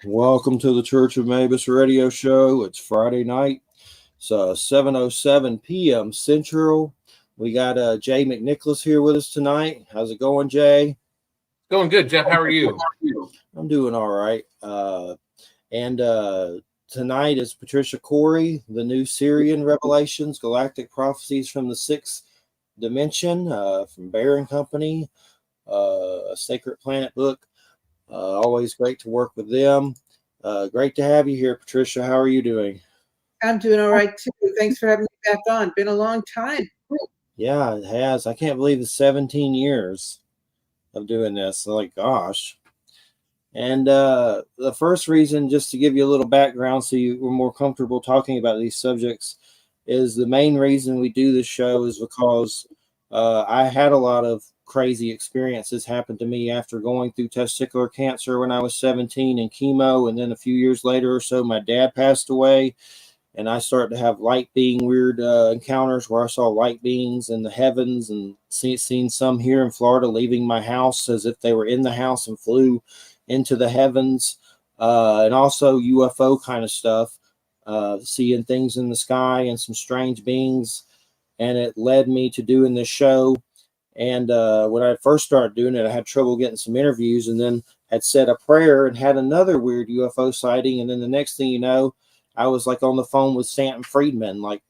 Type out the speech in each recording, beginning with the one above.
Welcome to the Church of Mabus radio show. It's Friday night. It's 7:07 p.m. Central. We got Jay McNicholas here with us tonight. How's it going, Jay? Going good, Jeff. How are you? I'm doing all right. And tonight is Patricia Cori, the new Sirian Revelations, Galactic Prophecies from the Sixth Dimension from Bear and Company, a Sacred Planet book. Always great to work with them. Great to have you here, Patricia. How are you doing? I'm doing all right, too. Thanks for having me back on. Been a long time. Yeah, it has. I can't believe it's 17 years of doing this. Like, gosh. And the first reason, just to give you a little background so you were more comfortable talking about these subjects, is the main reason we do this show is because I had a lot of crazy experiences happen to me after going through testicular cancer when I was 17 and chemo. And then a few years later or so, my dad passed away. And I started to have light being weird encounters where I saw light beings in the heavens and seen some here in Florida leaving my house as if they were in the house and flew into the heavens. And also UFO kind of stuff, seeing things in the sky and some strange beings. And it led me to doing this show. And when I first started doing it, I had trouble getting some interviews, and then had said a prayer and had another weird UFO sighting. And then the next thing you know, I was like on the phone with Stanton Friedman, Nick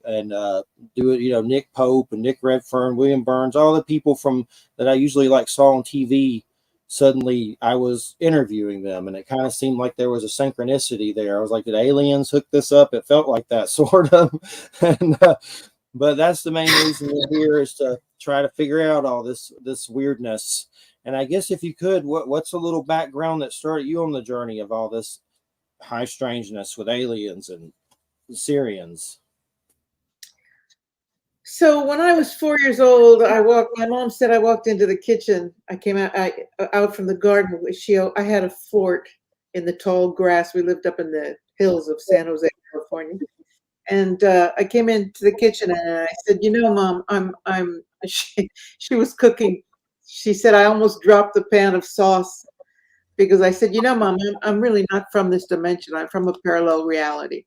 Pope and Nick Redfern, William Burns, all the people from that I usually saw on TV. Suddenly I was interviewing them, and it kind of seemed like there was a synchronicity there. I was like, did aliens hook this up? It felt like that sort of. And but that's the main reason we're here, is to try to figure out all this weirdness. And I guess if you could, what's a little background that started you on the journey of all this high strangeness with aliens and Sirians? So when I was 4 years old, my mom said I walked into the kitchen. I came out from the garden. I had a fort in the tall grass. We lived up in the hills of San Jose, California. And I came into the kitchen and I said, Mom, she was cooking. She said, I almost dropped the pan of sauce because I said, Mom, I'm really not from this dimension. I'm from a parallel reality,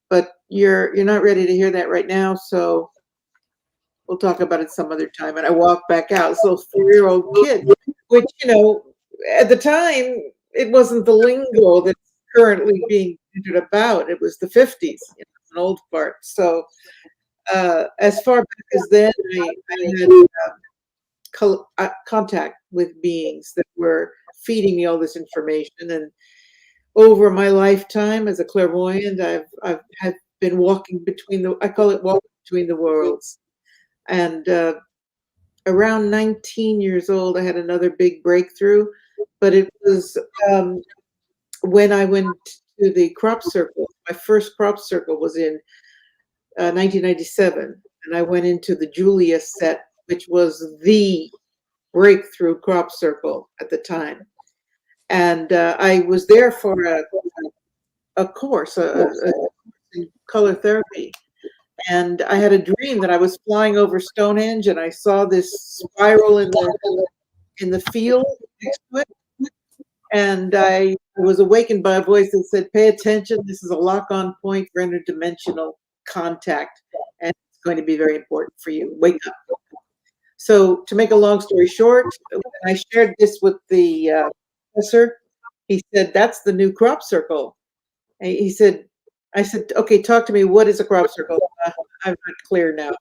but you're not ready to hear that right now. So we'll talk about it some other time. And I walked back out. So 4-year-old kid, which, at the time, it wasn't the lingo that's currently being entered about. It was the 50s. An old part. So as far back as then, I had contact with beings that were feeding me all this information. And over my lifetime as a clairvoyant, I've been walking between I call it walking between the worlds. And around 19 years old, I had another big breakthrough, but it was when I went to the crop circle. My first crop circle was in 1997, and I went into the Julia set, which was the breakthrough crop circle at the time. And I was there for a course, in color therapy. And I had a dream that I was flying over Stonehenge, and I saw this spiral in the field next to it. And I was awakened by a voice that said, pay attention, this is a lock-on point for interdimensional contact, and it's going to be very important for you. Wake up. So to make a long story short, when I shared this with the professor, he said, that's the new crop circle. And I said, okay, talk to me. What is a crop circle? I'm not clear now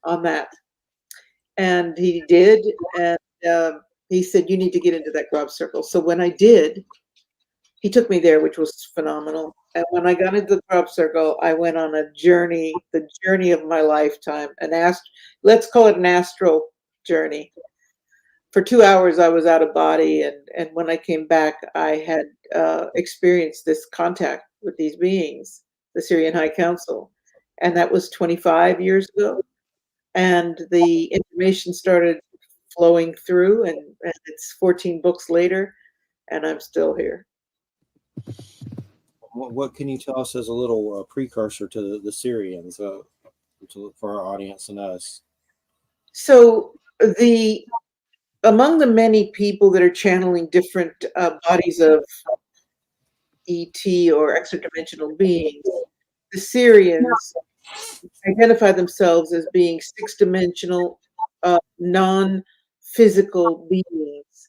on that. And he did. And he said, you need to get into that crop circle. So when I did, he took me there, which was phenomenal. And when I got into the crop circle, I went on a journey, the journey of my lifetime, let's call it an astral journey. For 2 hours, I was out of body. And when I came back, I had experienced this contact with these beings, the Sirian High Council. And that was 25 years ago. And the information started flowing through, and it's 14 books later, and I'm still here. What can you tell us as a little precursor to the Sirians for our audience and us? So among the many people that are channeling different bodies of ET or extra-dimensional beings. The Sirians identify themselves as being six-dimensional, non-physical beings,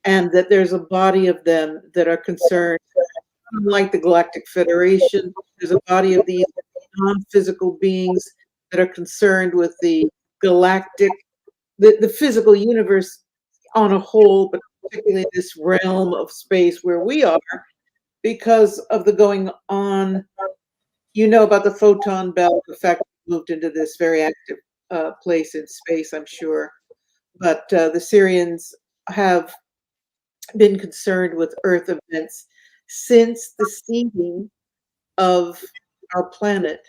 and that there's a body of them that are concerned, unlike the Galactic Federation, there's a body of these non-physical beings that are concerned with the galactic, the physical universe on a whole, but particularly this realm of space where we are, because of the going on. You know about the photon belt effect, moved into this very active place in space, I'm sure. But the Syrians have been concerned with Earth events since the seeding of our planet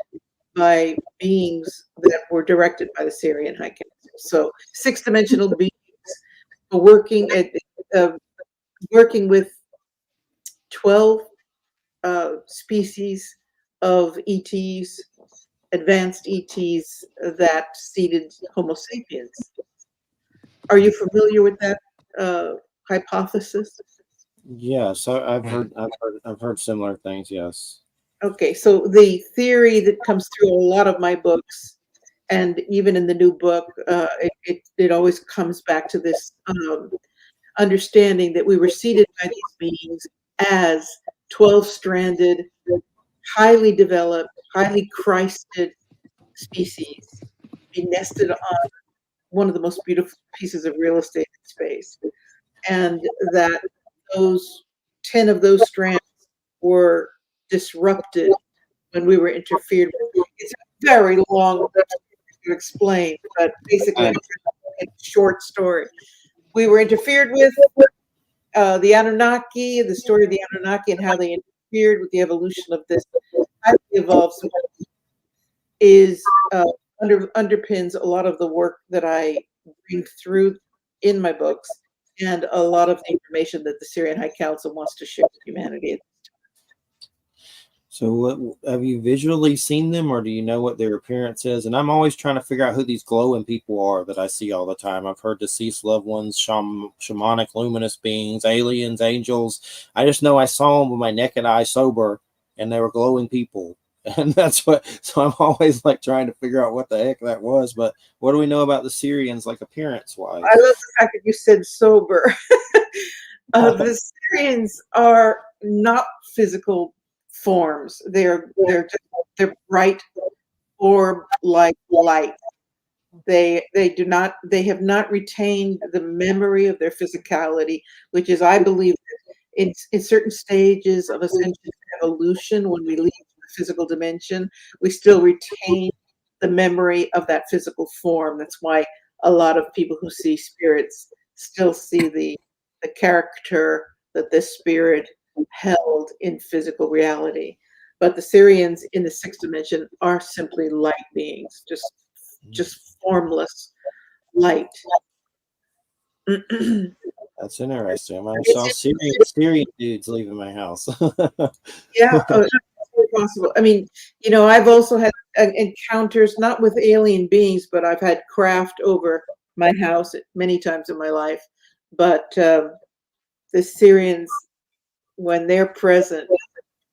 by beings that were directed by the Sirian High Council. So six-dimensional beings working working with 12 species of ETs, advanced ETs that seeded Homo sapiens. Are you familiar with that hypothesis? Yes, I've heard similar things. Yes. Okay, so the theory that comes through a lot of my books, and even in the new book, it always comes back to this understanding that we were seeded by these beings as 12-stranded, highly developed, highly Christed species, be nested on one of the most beautiful pieces of real estate in space, and that those 10 of those strands were disrupted when we were interfered with. It's a very long to explain, but basically, I, a short story. We were interfered with. The Anunnaki, the story of the Anunnaki, and how they interfered with the evolution of this highly evolved species is underpins a lot of the work that I bring through in my books, and a lot of the information that the Syrian High Council wants to share with humanity. so, have you visually seen them, or do you know what their appearance is? And I'm always trying to figure out who these glowing people are that I see all the time. I've heard deceased loved ones, shamanic, luminous beings, aliens, angels. I just know I saw them with my naked eye, sober, and they were glowing people. And that's what. So I'm always like trying to figure out what the heck that was. But what do we know about the Syrians, like appearance wise? I love the fact that you said sober. The Syrians are not physical forms. They're bright orb like light. They have not retained the memory of their physicality, which is, I believe, in certain stages of ascension evolution, when we leave the physical dimension, we still retain the memory of that physical form. That's why a lot of people who see spirits still see the character that this spirit held in physical reality. But the Syrians in the sixth dimension are simply light beings, just formless light. That's interesting. I saw Syrian dudes leaving my house. Yeah, it's possible. I mean, I've also had encounters, not with alien beings, but I've had craft over my house many times in my life. But the Syrians, when they're present,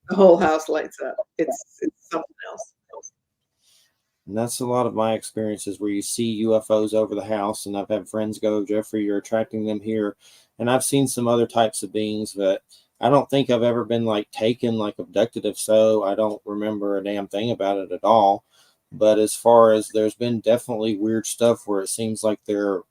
the whole house lights up. It's something else. And that's a lot of my experiences, where you see UFOs over the house. And I've had friends go, Jeffrey, you're attracting them here. And I've seen some other types of beings, but I don't think I've ever been like taken, like abducted. If so, I don't remember a damn thing about it at all. But as far as, there's been definitely weird stuff where it seems like they're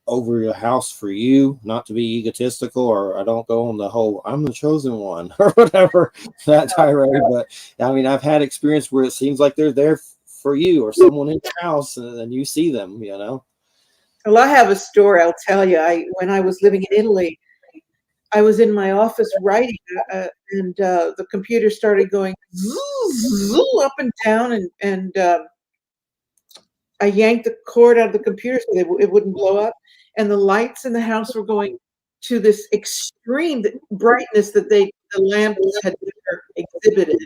over your house for you, not to be egotistical, or I don't go on the whole I'm the chosen one or whatever, that tirade. But I mean, I've had experience where it seems like they're there for you or someone in your house, and you see them. Well, I have a story I'll tell you. When I was living in Italy, I was in my office writing, and the computer started going up and down, and I yanked the cord out of the computer so it wouldn't blow up, and the lights in the house were going to this extreme brightness that the lamps had never exhibited,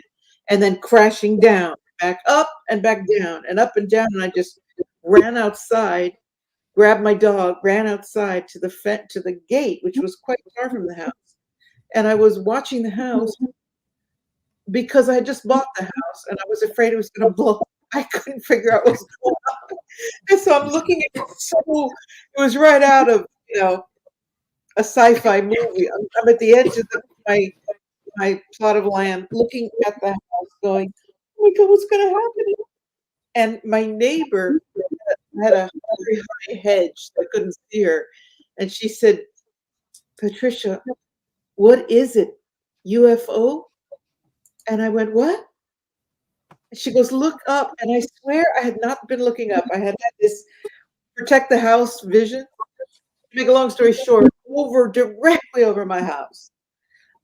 and then crashing down, back up and back down, and up and down. And I just ran outside, grabbed my dog, ran outside to the gate, which was quite far from the house, And I was watching the house because I had just bought the house and I was afraid it was going to blow. I couldn't figure out what was going on. And so I'm looking at it. So it was right out of, a sci-fi movie. I'm at the edge of my plot of land, looking at the house, going, "Oh my God, what's going to happen?" And my neighbor had a very high hedge, so I couldn't see her. And she said, "Patricia, what is it? UFO?" And I went, "What?" And she goes, "Look up." And I swear I had not been looking up. I had this protect the house vision. To make a long story short, directly over my house,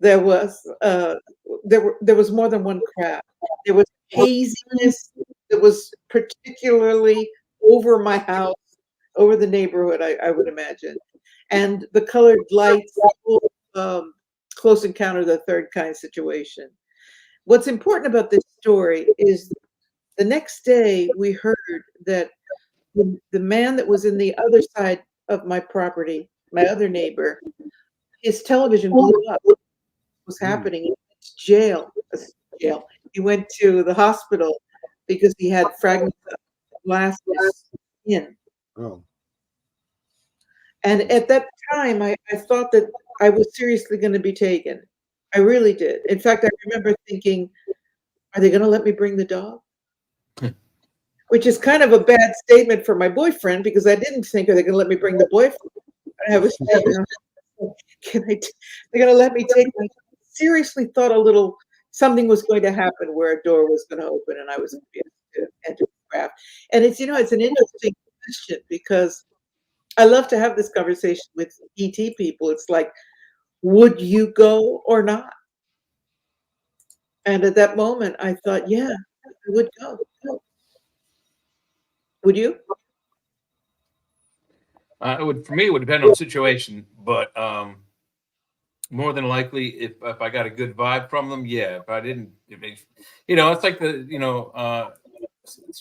there was there was more than one craft. There was haziness that was particularly over my house, over the neighborhood, I would imagine, and the colored lights, close encounter of the third kind situation. What's important about this story is the next day we heard that the man that was in the other side of my property, my other neighbor, his television blew up. What was happening? He went to jail. He went to the hospital because he had fragments of glass in. Oh. And at that time, I thought that I was seriously going to be taken. I really did. In fact, I remember thinking, are they going to let me bring the dog? Which is kind of a bad statement for my boyfriend, because I didn't think, are they going to let me bring the boyfriend? I was thinking, they're going to let me take my dog? Seriously thought a little something was going to happen where a door was going to open and I was going to be able to enter the craft. And it's, it's an interesting question, because I love to have this conversation with ET people. It's like, would you go or not? And at that moment, I thought, yeah, I would go. Would you? For me, it would depend on the situation, but more than likely, if I got a good vibe from them, yeah. If I didn't, it's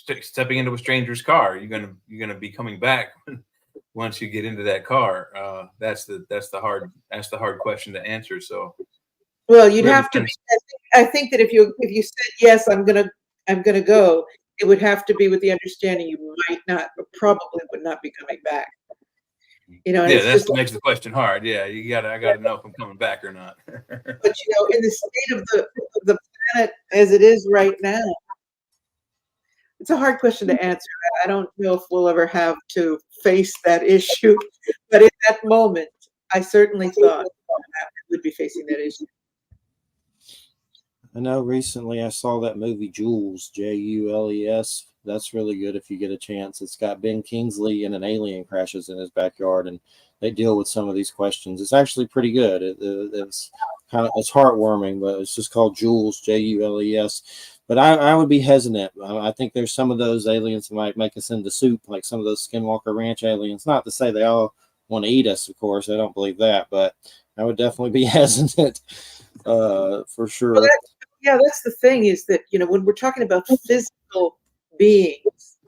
like stepping into a stranger's car. You're gonna be coming back once you get into that car. That's the hard question to answer. So, well, you'd have to be. I think that if you said yes, I'm gonna go, it would have to be with the understanding you might not, or probably would not be coming back. Yeah, that's what makes the question hard. Yeah, I gotta know if I'm coming back or not. But in the state of the planet as it is right now, it's a hard question to answer. I don't know if we'll ever have to face that issue, but in that moment, I certainly thought I would be facing that issue. I know recently I saw that movie Jules, Jules. That's really good if you get a chance. It's got Ben Kingsley and an alien crashes in his backyard, and they deal with some of these questions. It's actually pretty good. It's heartwarming, but it's just called Jules, Jules. But I would be hesitant. I think there's some of those aliens that might make us into soup, like some of those Skinwalker Ranch aliens. Not to say they all want to eat us, of course. I don't believe that, but I would definitely be hesitant for sure. Well, that's the thing, is that, when we're talking about physical beings,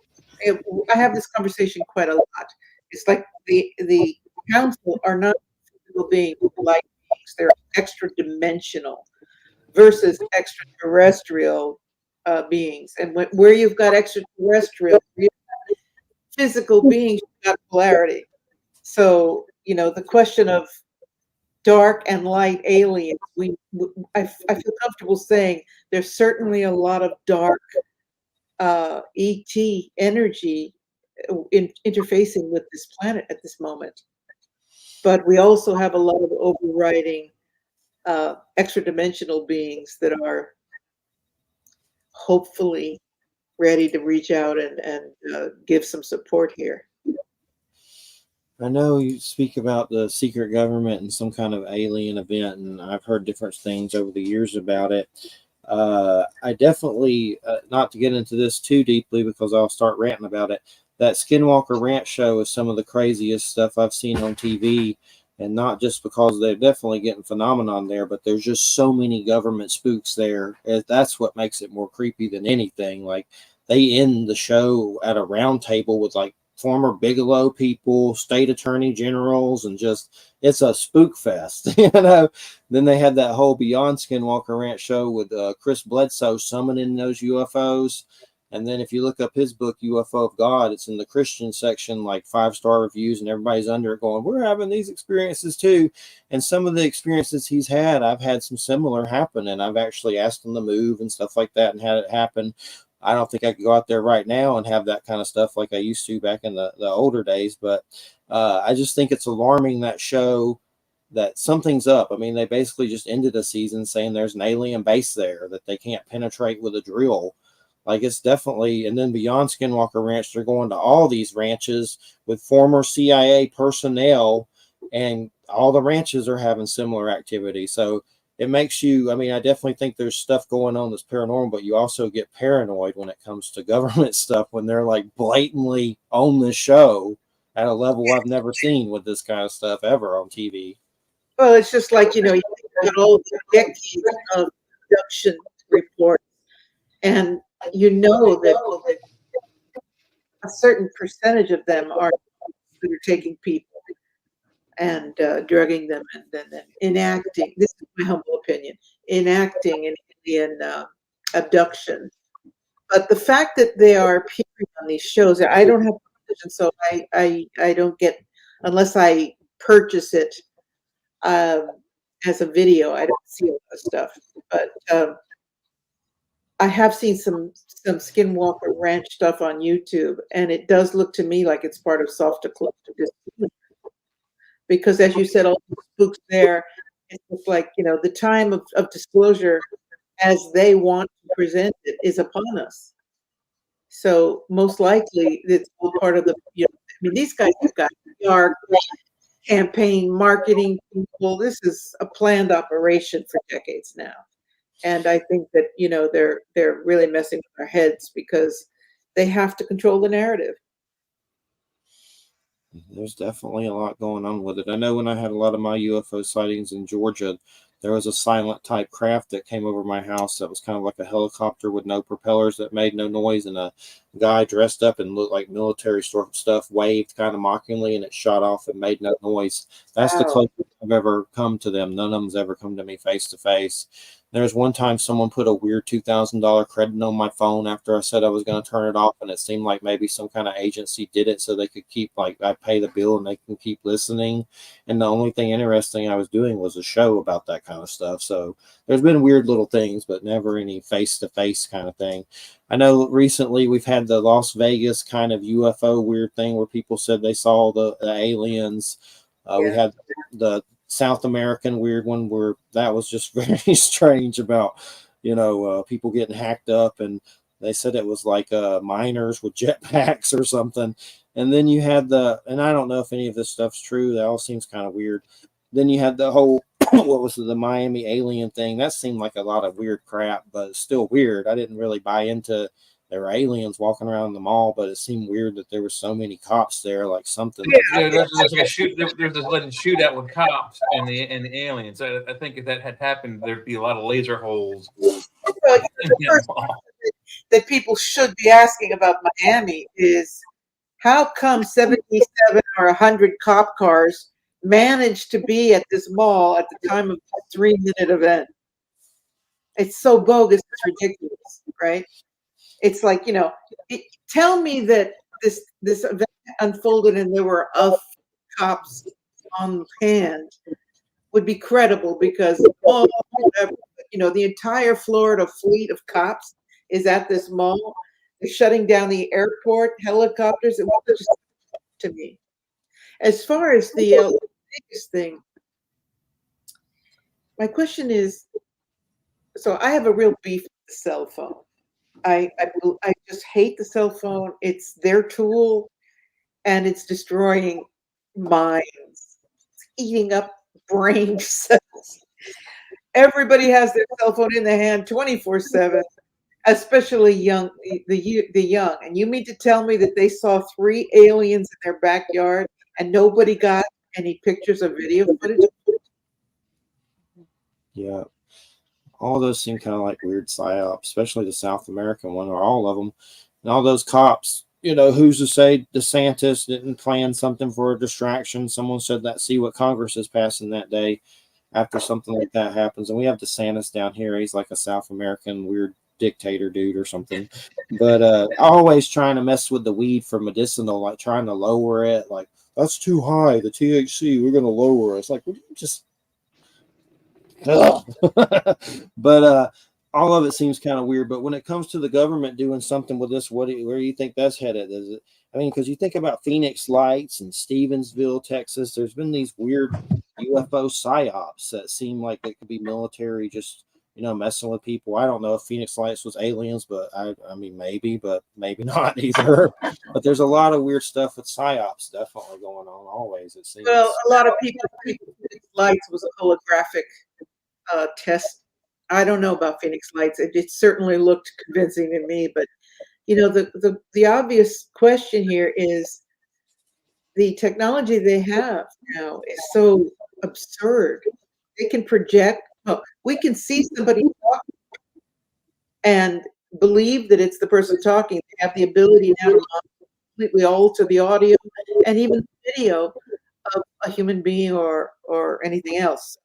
I have this conversation quite a lot. It's like the council are not physical beings, like beings. They're extra dimensional versus extraterrestrial beings. And where you've got extraterrestrial, physical beings, you've got polarity. So, the question of dark and light aliens, I feel comfortable saying there's certainly a lot of dark ET energy interfacing with this planet at this moment. But we also have a lot of overriding extra-dimensional beings that are hopefully ready to reach out and give some support here. I know you speak about the secret government and some kind of alien event, and I've heard different things over the years about it. I definitely, not to get into this too deeply because I'll start ranting about it, that Skinwalker Ranch show is some of the craziest stuff I've seen on TV, and not just because they're definitely getting phenomenon there, but there's just so many government spooks there. That's what makes it more creepy than anything. Like, they end the show at a round table with like former Bigelow people, state attorney generals, and just it's a spook fest, you know. Then they had that whole Beyond Skinwalker Ranch show with Chris Bledsoe summoning those UFOs. And then if you look up his book, UFO of God, it's in the Christian section, like 5-star reviews, and everybody's under it going, we're having these experiences too. And some of the experiences he's had, I've had some similar happen, and I've actually asked him to move and stuff like that and had it happen. I don't think I could go out there right now and have that kind of stuff like I used to back in the older days, but I just think it's alarming, that show, that something's up. I mean, they basically just ended a season saying there's an alien base there that they can't penetrate with a drill. Like, it's definitely, and then Beyond Skinwalker Ranch, they're going to all these ranches with former CIA personnel, and all the ranches are having similar activity. So it makes you, I mean, I definitely think there's stuff going on that's paranormal, but you also get paranoid when it comes to government stuff, when they're like blatantly on the show at a level I've never seen with this kind of stuff ever on TV. Well, it's just like, you got all the decades of abduction reports, and that a certain percentage of them are that are taking people and drugging them, and then enacting. This is my humble opinion: enacting an Indian abduction. But the fact that they are appearing on these shows, I don't have television, so I don't get, unless I purchase it as a video. I don't see all that stuff, but I have seen some Skinwalker Ranch stuff on YouTube, and it does look to me like it's part of soft disclosure. Because, as you said, all the spooks there, it's just like, the time of disclosure as they want to present it is upon us. So most likely it's all part of the, I mean, these guys have got PR campaign, marketing people. This is a planned operation for decades now. And I think that, they're really messing with our heads because they have to control the narrative. There's definitely a lot going on with it. I know when I had a lot of my UFO sightings in Georgia, there was a silent type craft that came over my house that was kind of like a helicopter with no propellers that made no noise, and a guy dressed up and looked like military sort of stuff waved kind of mockingly, and it shot off and made no noise. That's the closest I've ever come to them. None of them's ever come to me face to face. There was one time someone put a weird $2,000 credit on my phone after I said I was going to turn it off, and it seemed like maybe some kind of agency did it so they could keep, like, I pay the bill and they can keep listening. And the only thing interesting I was doing was a show about that kind of stuff. So there's been weird little things, but never any face-to-face kind of thing. I know recently we've had the Las Vegas kind of UFO weird thing where people said they saw the aliens. We had the South American weird one where that was just very strange about, people getting hacked up, and they said it was like miners with jetpacks or something. And then you had and I don't know if any of this stuff's true. That all seems kind of weird. Then you had the whole, what was it, the Miami alien thing. That seemed like a lot of weird crap, but it's still weird. I didn't really buy into there were aliens walking around the mall, but it seemed weird that there were so many cops there, like something. Yeah, there's like there's this alleged shootout with cops and the aliens. I think if that had happened, there'd be a lot of laser holes. The first that people should be asking about Miami is, how come 77 or 100 cop cars managed to be at this mall at the time of the 3-minute event? It's so bogus, it's ridiculous, right? It's like, tell me that this event unfolded and there were cops on hand would be credible, because the entire Florida fleet of cops is at this mall. They're shutting down the airport, helicopters. It was just, to me. As far as the Vegas thing, my question is, so I have a real beef with the cell phone. I just hate the cell phone. It's their tool, and it's destroying minds. It's eating up brain cells. Everybody has their cell phone in their hand 24/7, especially the young. And you mean to tell me that they saw 3 aliens in their backyard and nobody got any pictures or video footage? Yeah. All those seem kind of like weird psyops, especially the South American one, or all of them. And all those cops, who's to say DeSantis didn't plan something for a distraction? Someone said that. See what Congress is passing that day after something like that happens. And we have DeSantis down here. He's like a South American weird dictator dude or something. But always trying to mess with the weed for medicinal, like trying to lower it. Like, that's too high, the THC, we're going to lower it. It's like, would you just... But all of it seems kind of weird. But when it comes to the government doing something with this, where do you think that's headed? Is it? I mean, because you think about Phoenix Lights and Stevensville, Texas. There's been these weird UFO psyops that seem like it could be military, just messing with people. I don't know if Phoenix Lights was aliens, but I mean maybe, but maybe not either. But there's a lot of weird stuff with psyops definitely going on. Always, it seems. Well, a lot of people think Phoenix Lights was a holographic test. I don't know about Phoenix Lights. It certainly looked convincing to me, but the obvious question here is the technology they have now is so absurd. They can project. We can see somebody talking and believe that it's the person talking. They have the ability now to completely alter the audio and even the video of a human being or anything else.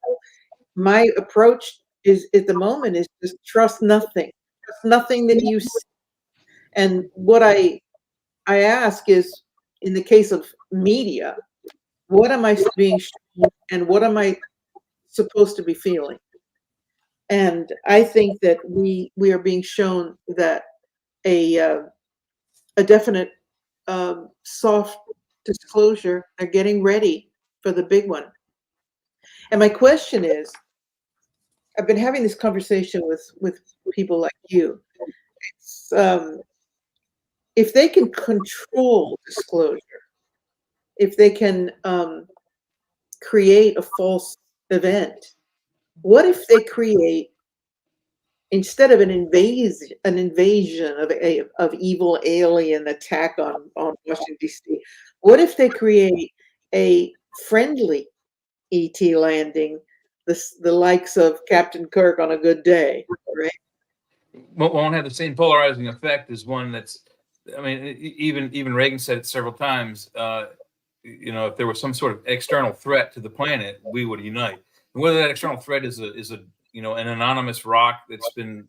My approach is at the moment is just trust nothing. Trust nothing that you see. And what I ask is, in the case of media, what am I being shown and what am I supposed to be feeling? And I think that we are being shown that a definite soft disclosure. They're getting ready for the big one. And my question is, I've been having this conversation with people like you. It's, if they can control disclosure, if they can create a false event, what if they create, instead of an invasion of evil alien attack on Washington D.C., what if they create a friendly ET landing, the likes of Captain Kirk on a good day, right? Won't have the same polarizing effect as one that's, I mean, even Reagan said it several times. If there was some sort of external threat to the planet, we would unite. And whether that external threat is an anonymous rock that's been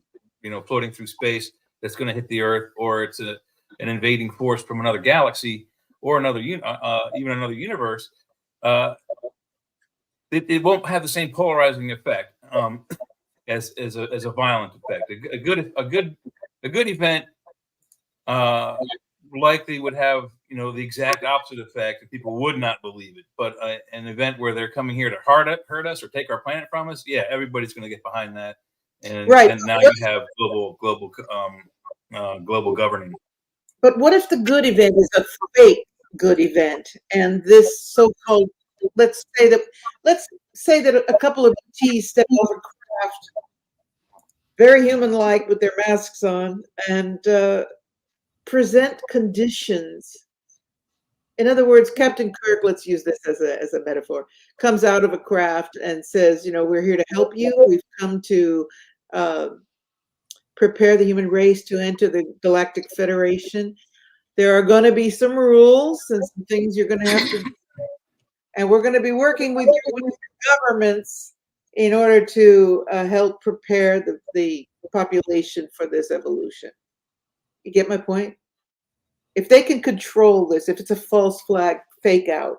floating through space that's going to hit the Earth, or it's an invading force from another galaxy or another even another universe, it won't have the same polarizing effect as a violent effect. A good event likely would have the exact opposite effect, and people would not believe it. But an event where they're coming here to hurt us or take our planet from us, yeah, everybody's going to get behind that. And, right. And now you have global governing. But what if the good event is a fake good event, and this so-called, let's say that a couple of ETs step off a craft, very human-like with their masks on, and present conditions. In other words, Captain Kirk, let's use this as a metaphor, comes out of a craft and says, we're here to help you. We've come to prepare the human race to enter the Galactic Federation. There are going to be some rules and some things you're going to have to do. And we're going to be working with governments in order to help prepare the population for this evolution. You get my point? If they can control this, if it's a false flag fake out,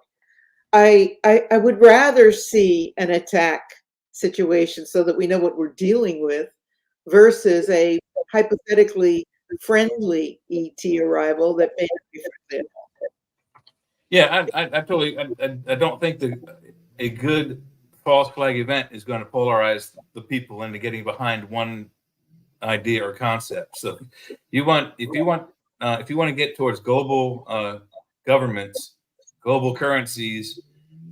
I would rather see an attack situation so that we know what we're dealing with versus a hypothetically friendly ET arrival that may not be friendly. Yeah, I don't think a good false flag event is going to polarize the people into getting behind one idea or concept. So if you want to get towards global governments, global currencies,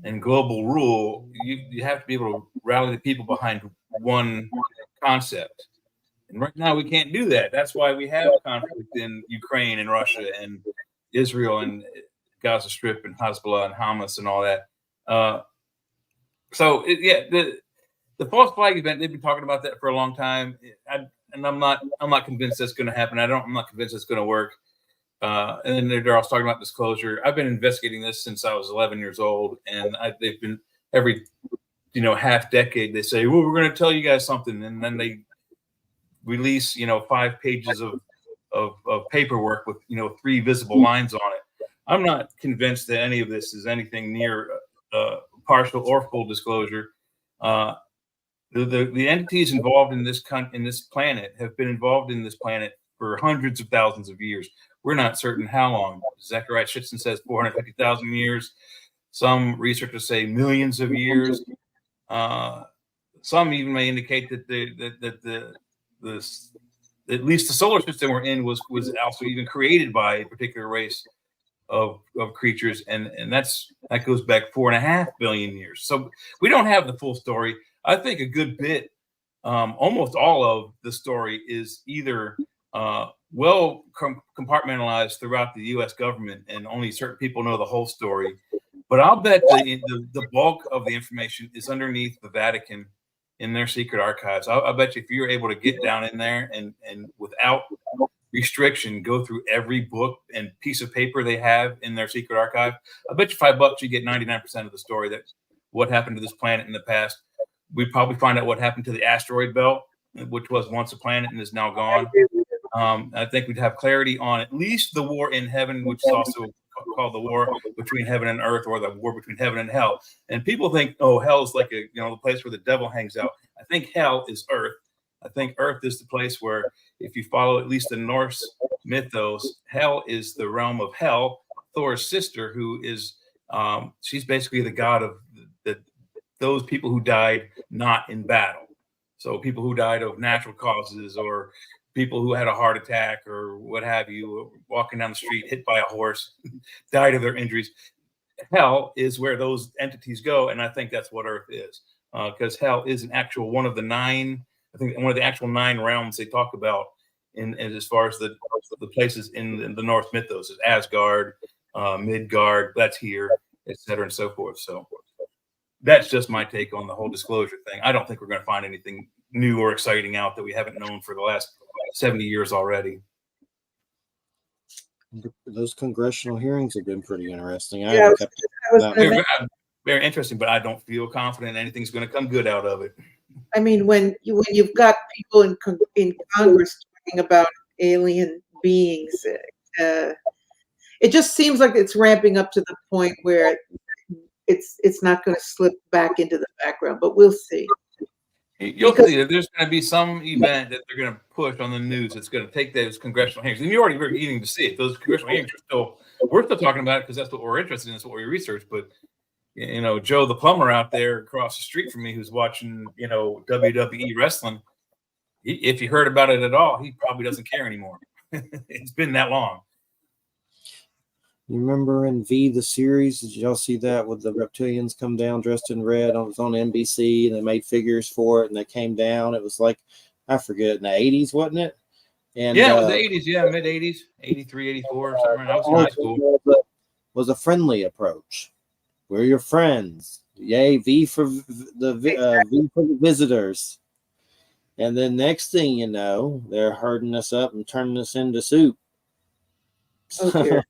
and global rule, you have to be able to rally the people behind one concept. And right now we can't do that. That's why we have conflict in Ukraine and Russia and Israel and Gaza Strip and Hezbollah and Hamas and all that. The false flag event, they've been talking about that for a long time. I'm not convinced that's going to happen. I'm not convinced it's going to work. And then they're also talking about disclosure. I've been investigating this since I was 11 years old, and they've been every half decade they say, well, we're going to tell you guys something, and then they release 5 pages of paperwork with 3 visible lines on it. I'm not convinced that any of this is anything near partial or full disclosure. The entities involved in this planet have been involved in this planet for hundreds of thousands of years. We're not certain how long. Zechariah Sitchin says 450,000 years. Some researchers say millions of years. Some even may indicate that at least the solar system we're in was also even created by a particular race of creatures, and that goes back 4.5 billion years. So we don't have the full story. I think a good bit, almost all of the story, is either well compartmentalized throughout the U.S. government, and only certain people know the whole story. But I'll bet the bulk of the information is underneath the Vatican in their secret archives. I bet you if you're able to get down in there and without restriction go through every book and piece of paper they have in their secret archive, I bet you $5 you get 99% of the story, that what happened to this planet in the past. We'd probably find out what happened to the asteroid belt, which was once a planet and is now gone. I think we'd have clarity on at least the war in heaven, which is also called the war between heaven and earth, or the war between heaven and hell. And people think, oh, hell is like the place where the devil hangs out. I think hell is earth. I think earth is the place where, if you follow at least the Norse mythos, hell is the realm of Hel, Thor's sister, who is she's basically the god of those people who died not in battle. So people who died of natural causes, or people who had a heart attack or what have you, walking down the street, hit by a horse, died of their injuries. Hell is where those entities go, and I think that's what Earth is, because hell is an actual one of the 9. I think one of the actual 9 realms they talk about in as far as the places in the Norse mythos is Asgard, Midgard, that's here, etc., and so forth. So that's just my take on the whole disclosure thing. I don't think we're going to find anything new or exciting out that we haven't known for the last 70 years already. Those congressional hearings have been pretty interesting. Very interesting, but I don't feel confident anything's going to come good out of it. I mean, when you've got people in Congress talking about alien beings, it just seems like it's ramping up to the point where it's not going to slip back into the background, but we'll see. You'll see that there's going to be some event that they're going to push on the news that's going to take those congressional hearings. And you're already beginning to see it. Those congressional hearings we're still talking about it because that's what we're interested in. That's what we research. But, Joe the plumber out there across the street from me who's watching, WWE wrestling, if you heard about it at all, he probably doesn't care anymore. It's been that long. You remember in V, the series, did y'all see that with the reptilians come down dressed in red? It was on NBC, and they made figures for it, and they came down. It was like, I forget, in the 80s, wasn't it? And yeah, it was the 80s, mid-80s, 83, 84, or something. I was in high school. Was a friendly approach. We're your friends. Yay, V for the visitors. And then next thing you know, they're herding us up and turning us into soup. Okay.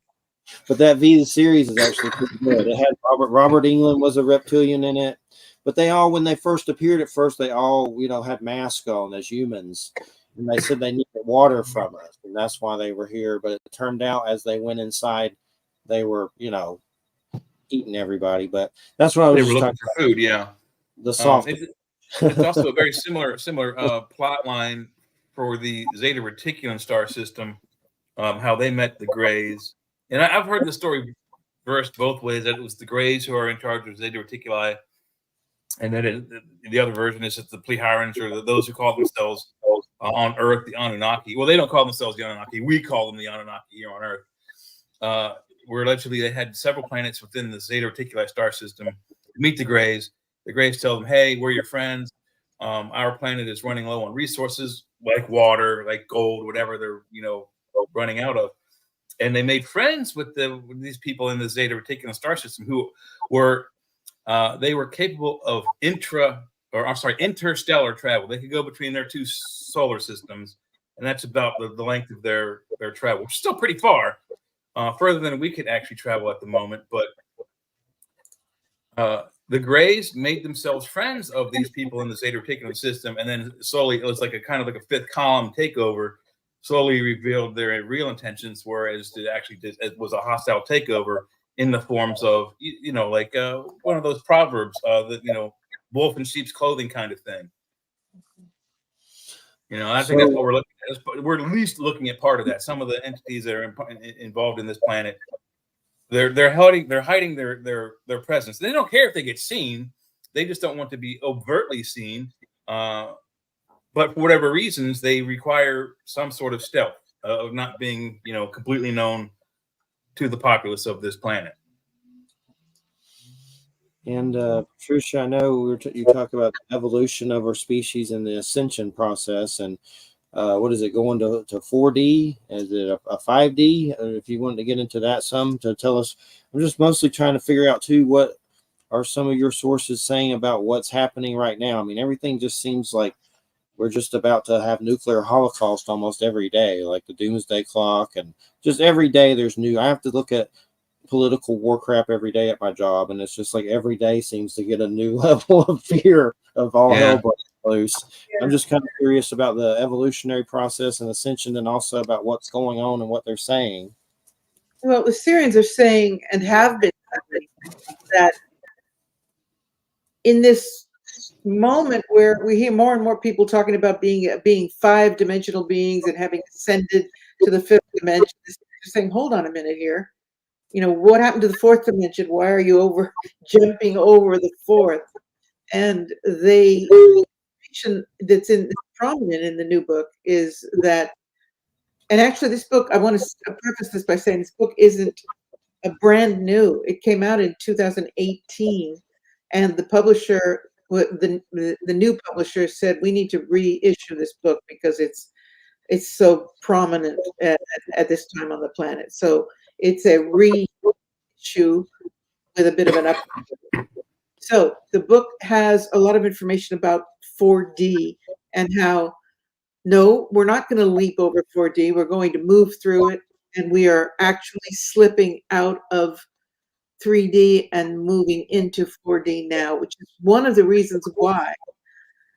But that V series is actually pretty good. It had Robert Englund was a reptilian in it. But they all, when they first appeared at first, they all, had masks on as humans. And they said they needed water from us. And that's why they were here. But it turned out as they went inside, they were, eating everybody. But that's what I was looking for food, yeah. The soft. It's also a very similar plot line for the Zeta Reticulum star system, how they met the Greys. And I've heard the story versed both ways, that it was the Greys who are in charge of Zeta Reticuli, and then the other version is that the Plehirans, or those who call themselves on Earth the Anunnaki. Well, they don't call themselves the Anunnaki. We call them the Anunnaki here on Earth. Where allegedly they had several planets within the Zeta Reticuli star system meet the Greys. The Greys tell them, hey, we're your friends. Our planet is running low on resources like water, like gold, whatever they're, running out of. And they made friends with these people in the Zeta Reticulum star system who were capable of interstellar travel. They could go between their 2 solar systems, and that's about the length of their travel, which is still pretty far. further than we could actually travel at the moment. But the Greys made themselves friends of these people in the Zeta Reticulum system, and then slowly, it was like a kind of like a fifth column takeover, slowly revealed their real intentions, whereas it was a hostile takeover in the forms of, like one of those proverbs, that, wolf in sheep's clothing kind of thing. I think that's what we're looking at. We're at least looking at part of that. Some of the entities that are involved in this planet, they're hiding their presence. They don't care if they get seen. They just don't want to be overtly seen. But for whatever reasons, they require some sort of stealth, of not being, completely known to the populace of this planet. And Patricia, I know you talk about the evolution of our species and the ascension process, and what is it, going to 4D? Is it a 5D? If you wanted to get into that some to tell us. I'm just mostly trying to figure out too, what are some of your sources saying about what's happening right now? I mean, everything just seems like we're just about to have nuclear holocaust almost every day, like the doomsday clock, and just every day there's new. I have to look at political war crap every day at my job, and it's just like every day seems to get a new level of fear of all hell breaking loose. I'm just kind of curious about the evolutionary process and ascension, and also about what's going on and what they're saying. Well, the Sirians are saying, and have been saying, that in this moment where we hear more and more people talking about being five-dimensional beings and having ascended to the fifth dimension, they're saying, hold on a minute here. What happened to the fourth dimension? Why are you jumping over the fourth? And the information that's prominent in the new book is that, and actually this book, I want to preface this by saying this book isn't a brand new. It came out in 2018, and the publisher, the new publisher, said we need to reissue this book because it's so prominent at this time on the planet. So it's a reissue with a bit of an update. So the book has a lot of information about 4D and how, no, we're not going to leap over 4D. We're going to move through it, and we are actually slipping out of 3D and moving into 4D now, which is one of the reasons why,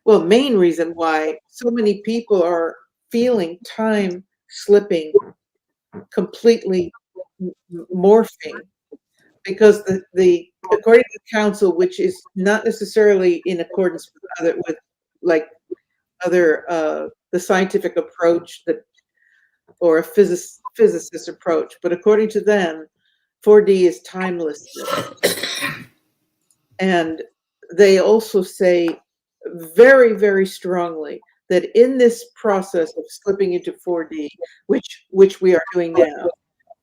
well, main reason why so many people are feeling time slipping, completely morphing, because the according to the council, which is not necessarily in accordance with the scientific approach or a physicist approach, but according to them, 4D is timelessness. And they also say very, very strongly that in this process of slipping into 4D, which we are doing now,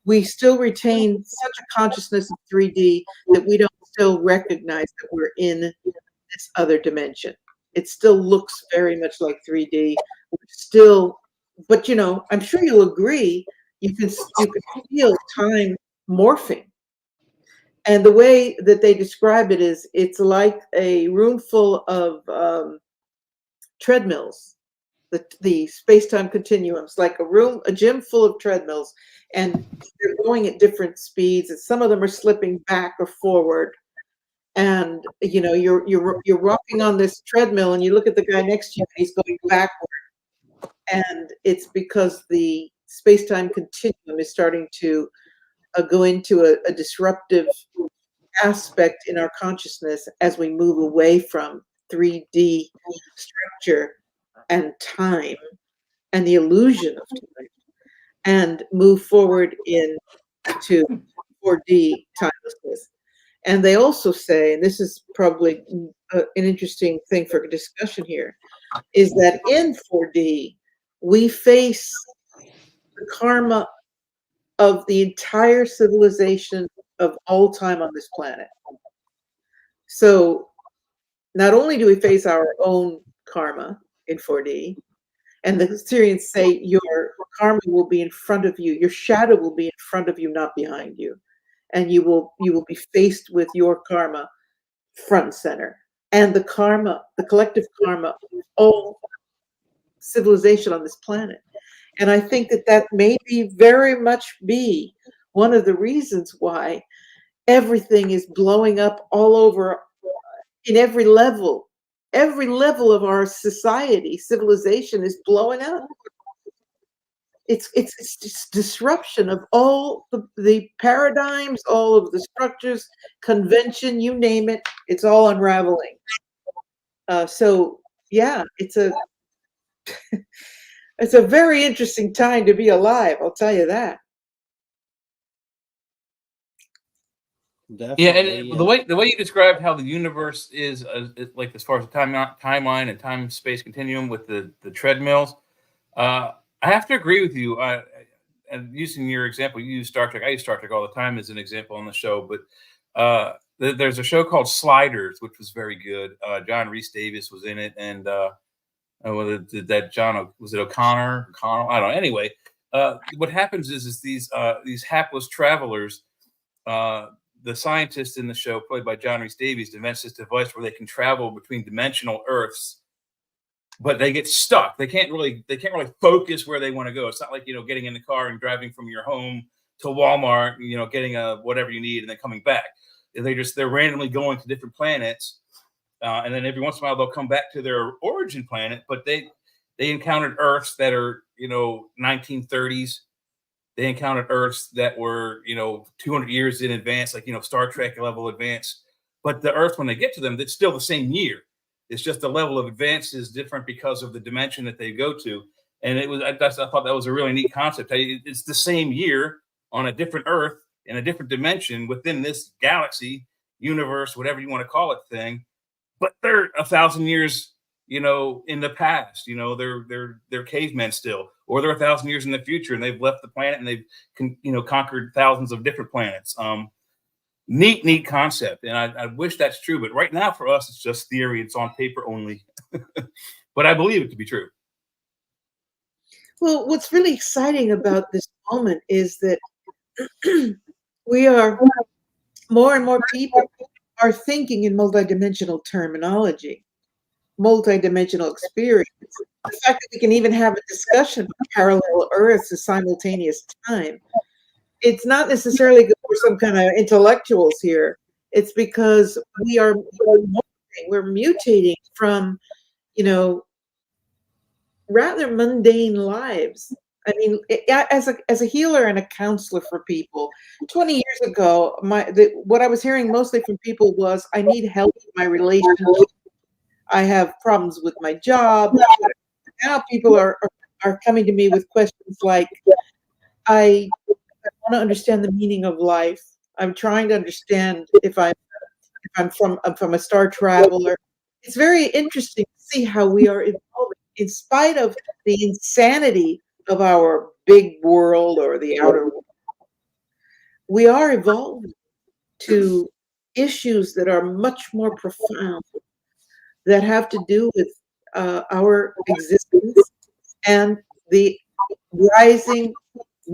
we still retain such a consciousness of 3D that we don't still recognize that we're in this other dimension. It still looks very much like 3D. But I'm sure you'll agree, you can feel time morphing. And the way that they describe it is, it's like a room full of treadmills, the space-time continuums, like a gym full of treadmills, and they're going at different speeds, and some of them are slipping back or forward. And you're walking on this treadmill, and you look at the guy next to you, and he's going backward. And it's because the space-time continuum is starting to go into a disruptive aspect in our consciousness as we move away from 3D structure and time and the illusion of time, and move forward into 4D timelessness. And they also say, and this is probably an interesting thing for discussion here, is that in 4D, we face the karma of the entire civilization of all time on this planet. So not only do we face our own karma in 4D, and the Sirians say your karma will be in front of you, your shadow will be in front of you, not behind you. And you will be faced with your karma front and center. And the karma, the collective karma of all civilization on this planet. And I think that may very much be one of the reasons why everything is blowing up all over in every level. Every level of our society, civilization is blowing up. It's disruption of all the paradigms, all of the structures, convention, you name it, it's all unraveling. So yeah, it's a it's a very interesting time to be alive, I'll tell you that. Definitely. Yeah, and the way you described how the universe is, like as far as the timeline and time space continuum with the treadmills, I have to agree with you. And using your example, you use Star Trek. I use Star Trek all the time as an example on the show, but there's a show called Sliders, which was very good. John Rhys Davis was in it, and did that John, was it O'Connor? I don't know. Anyway, what happens is these hapless travelers. The scientist in the show, played by John Rhys Davies, invents this device where they can travel between dimensional Earths, but they get stuck. They can't really focus where they want to go. It's not like, getting in the car and driving from your home to Walmart, getting whatever you need and then coming back. They're randomly going to different planets, and then every once in a while they'll come back to their origin planet. But they encountered Earths that are 1930s. They encountered Earths that were, 200 years in advance, like, Star Trek level advance. But the Earth, when they get to them, it's still the same year. It's just the level of advance is different because of the dimension that they go to. And I thought that was a really neat concept. It's the same year on a different Earth in a different dimension within this galaxy, universe, whatever you want to call it thing. But they're 1,000 years, in the past. They're cavemen still, or they're 1,000 years in the future, and they've left the planet and they've conquered thousands of different planets. Neat concept, and I wish that's true. But right now, for us, it's just theory. It's on paper only, but I believe it to be true. Well, what's really exciting about this moment is that we are more and more people are thinking in multidimensional terminology, multidimensional experience. The fact that we can even have a discussion of parallel Earths at simultaneous time. It's not necessarily good for some kind of intellectuals here. It's because we're mutating from, rather mundane lives. I mean, as a healer and a counselor for people, 20 years ago, what I was hearing mostly from people was, I need help in my relationship. I have problems with my job. Now people are coming to me with questions like, I want to understand the meaning of life. I'm trying to understand if I'm from a star traveler. It's very interesting to see how we are evolving in spite of the insanity of our big world or the outer world. We are evolving to issues that are much more profound, that have to do with our existence and the rising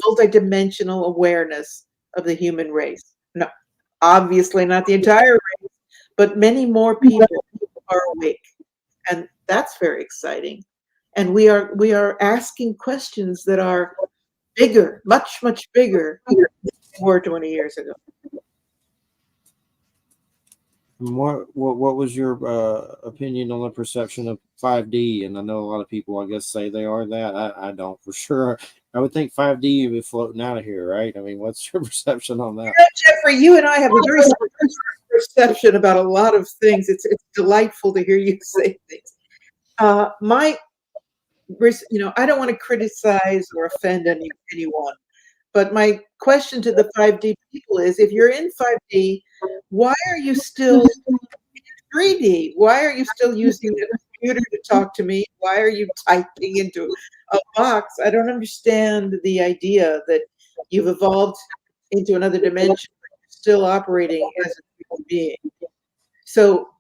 multidimensional awareness of the human race. No, obviously not the entire race, but many more people are awake, and that's very exciting. And we are asking questions that are bigger, much bigger than they were 20 years ago. What was your opinion on the perception of 5D? And I know a lot of people, I guess, say they are that. I don't for sure. I would think 5D would be floating out of here, right? I mean, what's your perception on that? Jeffrey, you and I have a very similar perception about a lot of things. It's delightful to hear you say things. I don't want to criticize or offend anyone. But my question to the 5D people is, if you're in 5D, why are you still in 3D? Why are you still using the computer to talk to me? Why are you typing into a box? I don't understand the idea that you've evolved into another dimension, but you're still operating as a human being. So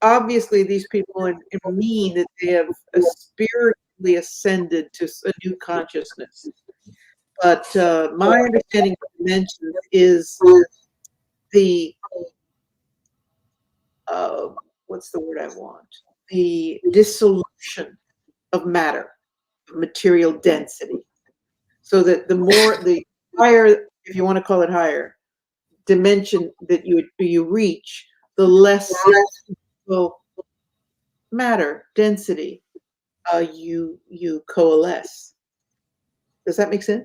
obviously these people mean that they have spiritually ascended to a new consciousness. But my understanding of dimensions is the what's the word I want? The dissolution of matter, of material density, so that the higher if you want to call it higher, dimension that you reach, the less matter density you coalesce. Does that make sense?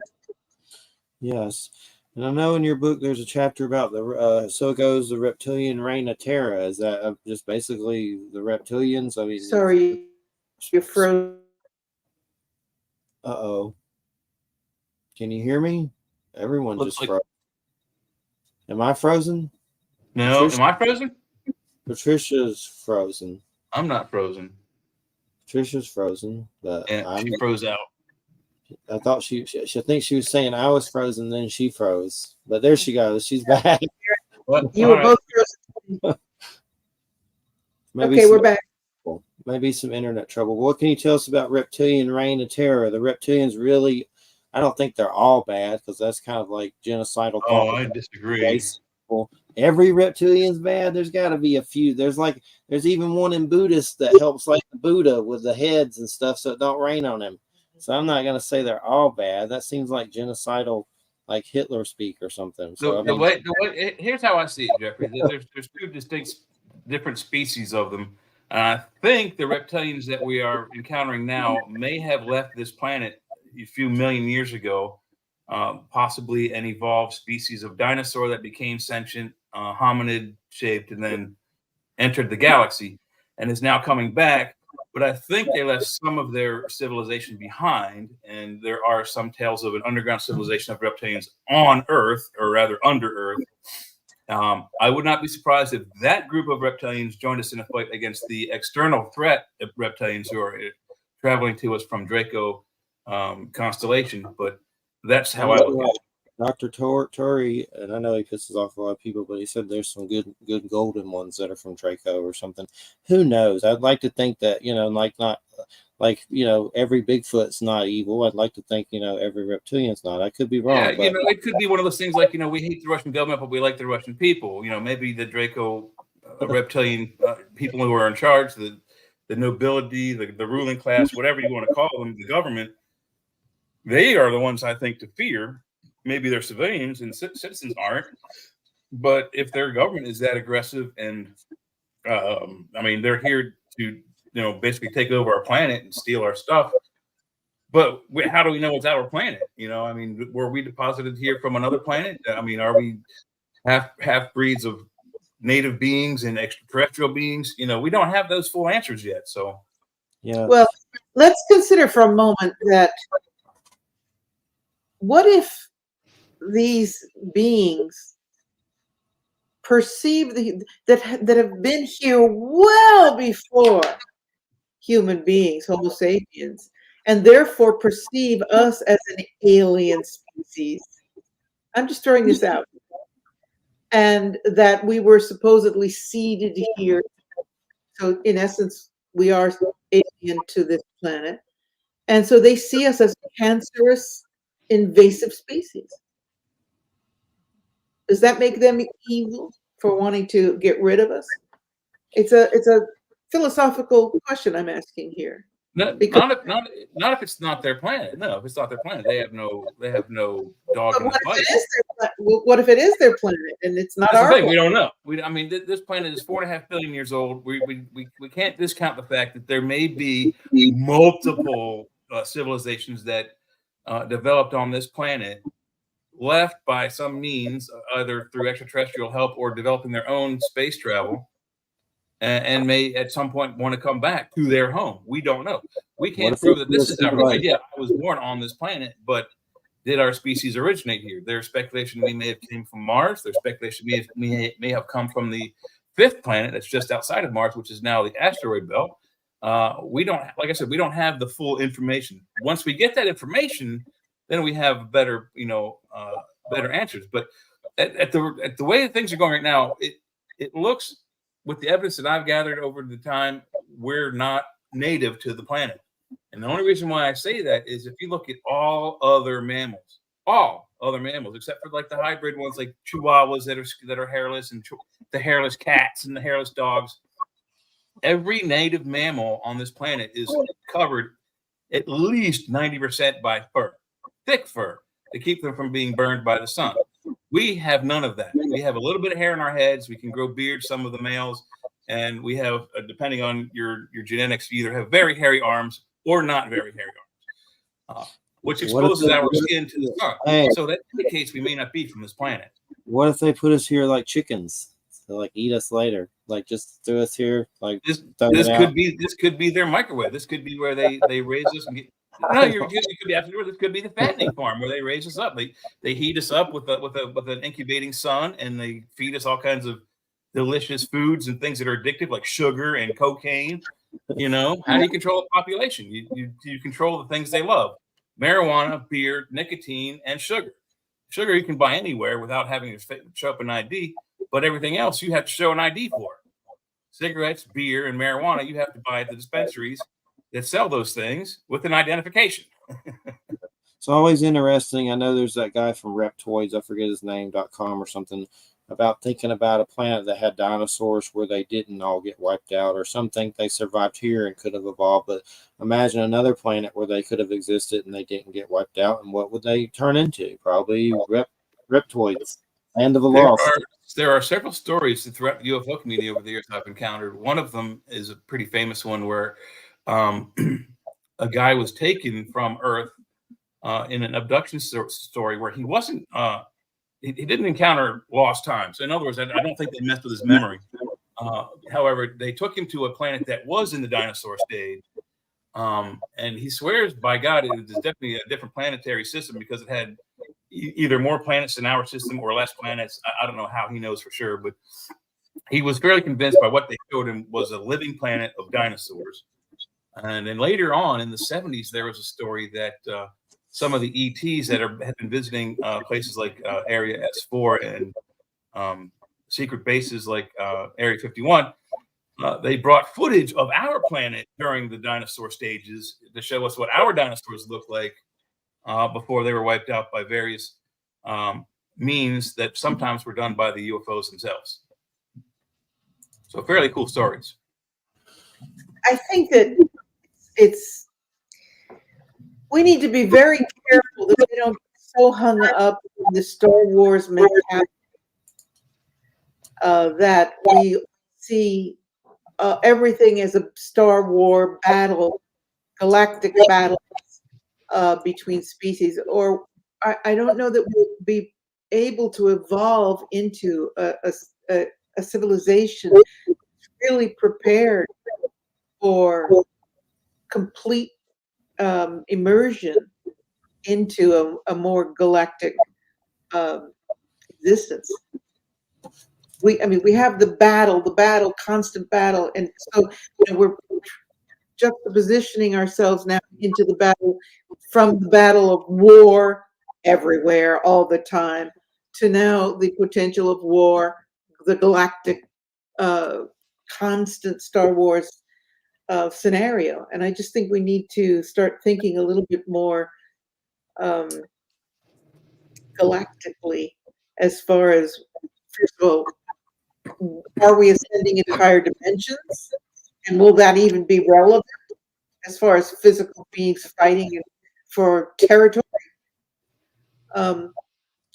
Yes. And I know in your book there's a chapter about so goes the reptilian reign of Terra. Is that just basically the reptilians? I mean, Sorry, you're frozen. Uh-oh. Can you hear me? Everyone Looks just like- froze. Am I frozen? No, Patricia? am I frozen? Patricia's frozen. I'm not frozen. Patricia's frozen, but And she froze out. I thought she thinks she was saying I was frozen, then she froze. But there she goes. She's back. You were both frozen. Maybe Okay, we're back. Maybe some internet trouble. What can you tell us about reptilian reign of terror? The reptilians really, I don't think they're all bad, because that's kind of like genocidal. Oh, I disagree. Every reptilian's bad. There's got to be a few. There's even one in Buddhist that helps like the Buddha with the heads and stuff, so it don't rain on him. So I'm not going to say they're all bad. That seems like genocidal, like Hitler speak or something. So The way, here's how I see it, Jeffrey. There's two distinct, different species of them. I think the reptilians that we are encountering now may have left this planet a few million years ago, possibly an evolved species of dinosaur that became sentient, hominid shaped, and then entered the galaxy and is now coming back. But I think they left some of their civilization behind, and there are some tales of an underground civilization of reptilians on Earth, or rather under Earth. I would not be surprised if that group of reptilians joined us in a fight against the external threat of reptilians who are traveling to us from Draco constellation. But that's how I look at it. Dr. Tori, and I know he pisses off a lot of people, but he said there's some good golden ones that are from Draco or something. Who knows? I'd like to think that, every Bigfoot's not evil. I'd like to think, every reptilian's not. I could be wrong. Yeah, but it could be one of those things like, we hate the Russian government, but we like the Russian people. Maybe the Draco reptilian people who are in charge, the nobility, the ruling class, whatever you want to call them, the government, they are the ones I think to fear. Maybe they're civilians and citizens aren't. But if their government is that aggressive and, they're here to, basically take over our planet and steal our stuff. But how do we know it's our planet? Were we deposited here from another planet? Are we half breeds of native beings and extraterrestrial beings? We don't have those full answers yet. So, yeah. Well, let's consider for a moment that what if these beings perceive that have been here well before human beings, Homo sapiens, and therefore perceive us as an alien species? I'm just throwing this out. And that we were supposedly seeded here. So in essence, we are alien to this planet. And so they see us as cancerous, invasive species. Does that make them evil for wanting to get rid of us? It's a philosophical question I'm asking here. Not if it's not their planet. No, if it's not their planet, they have no dog in the fight. What if it is their planet and it's not That's our the thing. planet? We don't know. This planet is 4.5 billion years old. We can't discount the fact that there may be multiple civilizations that developed on this planet, left by some means, either through extraterrestrial help or developing their own space travel, and may at some point want to come back to their home. We don't know. We can't prove that this is our home. Yeah, I was born on this planet, but did our species originate here? There's speculation we may have came from Mars. There's speculation may have come from the fifth planet that's just outside of Mars, which is now the asteroid belt. We don't, like I said, we don't have the full information. Once we get that information, then we have better answers. But at the way things are going right now, it looks, with the evidence that I've gathered over the time, we're not native to the planet. And the only reason why I say that is if you look at all other mammals, except for like the hybrid ones, like chihuahuas that are hairless, and the hairless cats and the hairless dogs, every native mammal on this planet is covered at least 90% by fur, thick fur. to keep them from being burned by the sun. We have none of that. We have a little bit of hair in our heads. We can grow beards, some of the males, and we have, depending on your genetics, you either have very hairy arms or not very hairy arms, which exposes our skin to the sun. Hey, so that indicates we may not be from this planet. What if they put us here like chickens? To like eat us later, like just throw us here, like this could be their microwave. This could be where they raise us and get. No, you could be absolutely. This could be the fattening farm where they raise us up. They heat us up with an incubating sun, and they feed us all kinds of delicious foods and things that are addictive, like sugar and cocaine. You know, how do you control the population? You control the things they love: marijuana, beer, nicotine, and sugar. Sugar you can buy anywhere without having to show up an ID. But everything else you have to show an ID for. Cigarettes, beer, and marijuana you have to buy at the dispensaries that sell those things with an identification. It's always interesting. I know there's that guy from Reptoids, I forget his name.com or something, about thinking about a planet that had dinosaurs where they didn't all get wiped out, or some think they survived here and could have evolved. But imagine another planet where they could have existed and they didn't get wiped out, and what would they turn into? Probably Reptoids, land of the lost. There are several stories throughout the UFO community over the years I've encountered. One of them is a pretty famous one where a guy was taken from Earth in an abduction story where he wasn't, he didn't encounter lost time. So in other words, I don't think they messed with his memory. However, they took him to a planet that was in the dinosaur stage. And he swears by God, it was definitely a different planetary system because it had either more planets than our system or less planets. I don't know how he knows for sure, but he was fairly convinced by what they showed him was a living planet of dinosaurs. And then later on in the 70s, there was a story that some of the ETs that had been visiting places like Area S4 and secret bases like Area 51, they brought footage of our planet during the dinosaur stages to show us what our dinosaurs looked like before they were wiped out by various means that sometimes were done by the UFOs themselves. So fairly cool stories. I think that we need to be very careful that we don't get so hung up in the Star Wars mentality that we see everything as a Star War battle, galactic battle between species. Or I don't know that we'll be able to evolve into a civilization really prepared for complete immersion into a more galactic existence. We have the battle, constant battle, and so we're juxtapositioning ourselves now into the battle, from the battle of war everywhere all the time to now the potential of war, the galactic constant Star Wars scenario. And I just think we need to start thinking a little bit more galactically, as far as, first of all, are we ascending into higher dimensions? And will that even be relevant as far as physical beings fighting for territory? And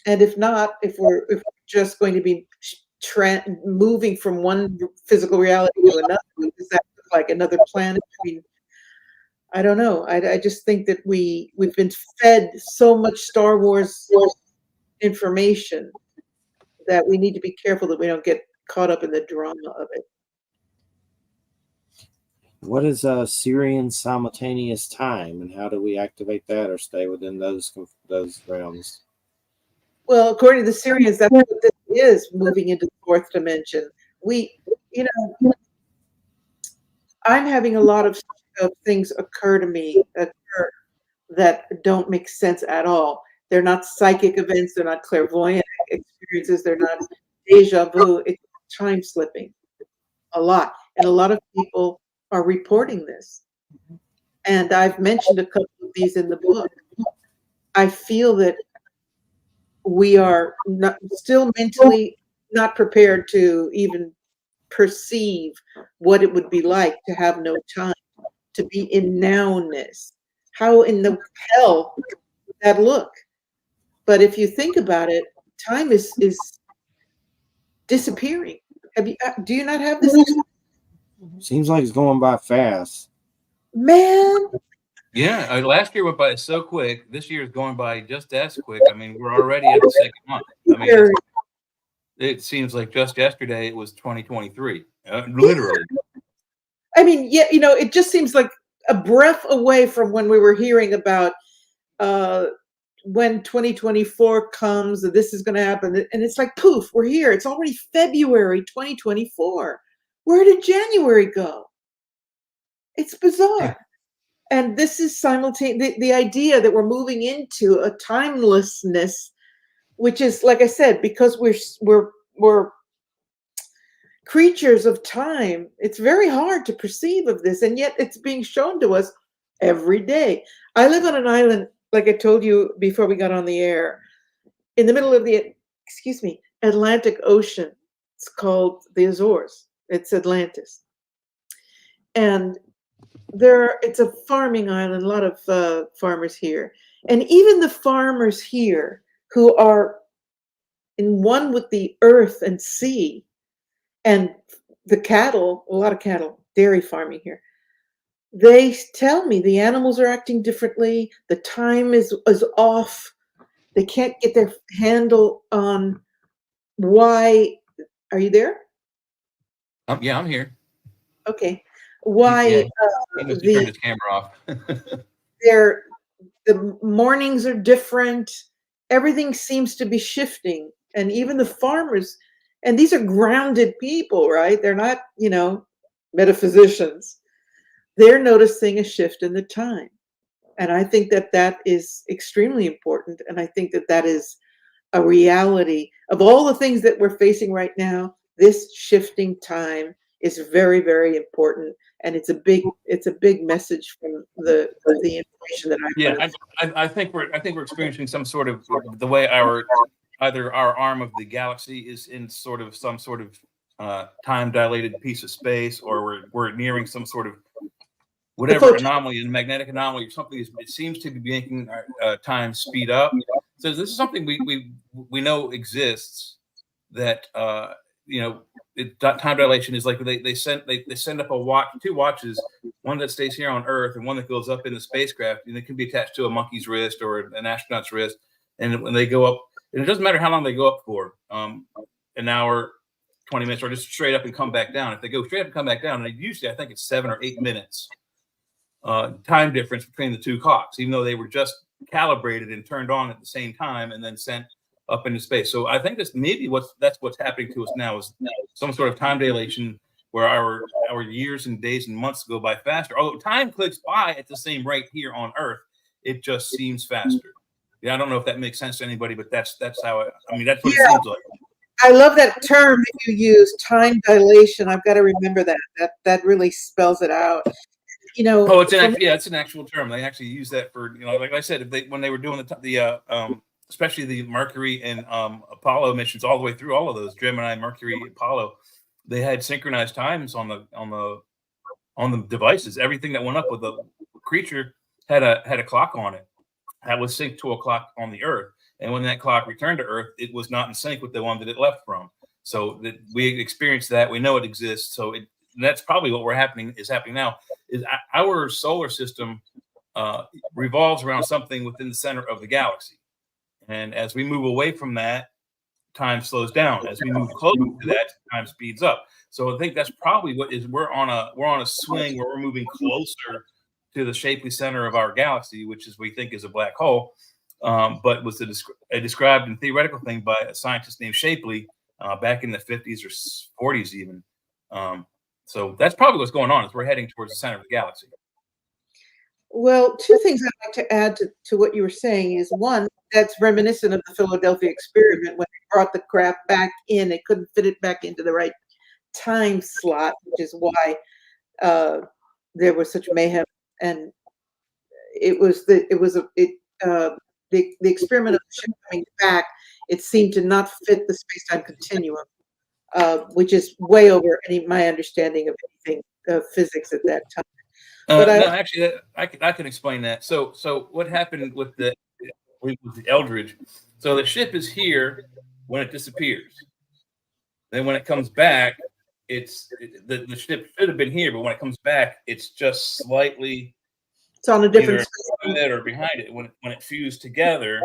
if not, if we're just going to be moving from one physical reality to another, does that look like another planet? I mean, I don't know. I just think that we've been fed so much Star Wars information that we need to be careful that we don't get caught up in the drama of it. What is Sirian simultaneous time, and how do we activate that or stay within those realms? Well, according to the Sirians, that's what this is, moving into the fourth dimension. I'm having a lot of things occur to me that don't make sense at all. They're not psychic events. They're not clairvoyant experiences. They're not deja vu. It's time slipping a lot. And a lot of people are reporting this. And I've mentioned a couple of these in the book. I feel that we are still mentally not prepared to even perceive what it would be like to have no time, to be in nowness. How in the hell would that look? But if you think about it, time is disappearing. Do you not have this? Seems like it's going by fast. Man, Yeah, last year went by so quick. This year is going by just as quick. I mean, we're already at the second month. I mean, it seems like just yesterday it was 2023, literally. I mean, yeah, it just seems like a breath away from when we were hearing about when 2024 comes, and this is going to happen. And it's like, poof, we're here. It's already February 2024. Where did January go? It's bizarre. And this is simultaneous. The idea that we're moving into a timelessness, which is, like I said, because we're creatures of time, it's very hard to perceive of this, and yet it's being shown to us every day. I live on an island, like I told you before we got on the air, in the middle of the Atlantic Ocean. It's called the Azores. It's Atlantis, and it's a farming island. A lot of farmers here, and even the farmers here who are in one with the earth and sea, and the cattle, a lot of cattle, dairy farming here. They tell me the animals are acting differently. The time is off. They can't get their handle on why. Are you there? Yeah, I'm here. Okay. Why he must have turned his camera off. the mornings are different. Everything seems to be shifting. And even the farmers, and these are grounded people, right? They're not, metaphysicians. They're noticing a shift in the time. And I think that is extremely important. And I think that is a reality of all the things that we're facing right now. This shifting time is very, very important. And it's a big message from the information that I think we're experiencing some sort of the way either our arm of the galaxy is in some sort of time dilated piece of space, or we're nearing some sort of whatever anomaly, and magnetic anomaly or something. It seems to be making our time speed up. So this is something we know exists, that time dilation is like they send up two watches, one that stays here on Earth and one that goes up in the spacecraft, and it can be attached to a monkey's wrist or an astronaut's wrist. And when they go up, and it doesn't matter how long they go up for, an hour, 20 minutes, or just straight up and come back down. If they go straight up and come back down, and usually I think it's 7 or 8 minutes time difference between the two clocks, even though they were just calibrated and turned on at the same time and then sent up into space. So I think that's what's happening to us now, is some sort of time dilation where our years and days and months go by faster. Although time clicks by at the same rate here on Earth, it just seems faster. Yeah, I don't know if that makes sense to anybody, but that's how that's what it seems like. I love that term that you use, time dilation. I've got to remember that. That really spells it out. It's an actual term. They actually use that for, like I said, when they were doing especially the Mercury and Apollo missions, all the way through all of those, Gemini, Mercury, Apollo, they had synchronized times on the devices. Everything that went up with the creature had a clock on it that was synced to a clock on the Earth. And when that clock returned to Earth, it was not in sync with the one that it left from. So that we experienced that. We know it exists. So that's probably what is happening now. Is our solar system revolves around something within the center of the galaxy. And as we move away from that, time slows down. As we move closer to that, time speeds up. So I think that's probably we're on a swing where we're moving closer to the shapely center of our galaxy, which we think is a black hole. But was a described and theoretical thing by a scientist named Shapley back in the 50s or 40s even. So that's probably what's going on, is we're heading towards the center of the galaxy. Well, two things I'd like to add to what you were saying is, one, that's reminiscent of the Philadelphia experiment when they brought the craft back in. They couldn't fit it back into the right time slot, which is why there was such mayhem. And the experiment of the ship coming back, it seemed to not fit the space-time continuum, which is way over my understanding of anything physics at that time. But actually, I can explain that. So what happened with with the Eldridge. So the ship is here when it disappears. Then when it comes back, the ship should have been here, but when it comes back, it's just slightly It's on a different either it or behind it. When it fused together,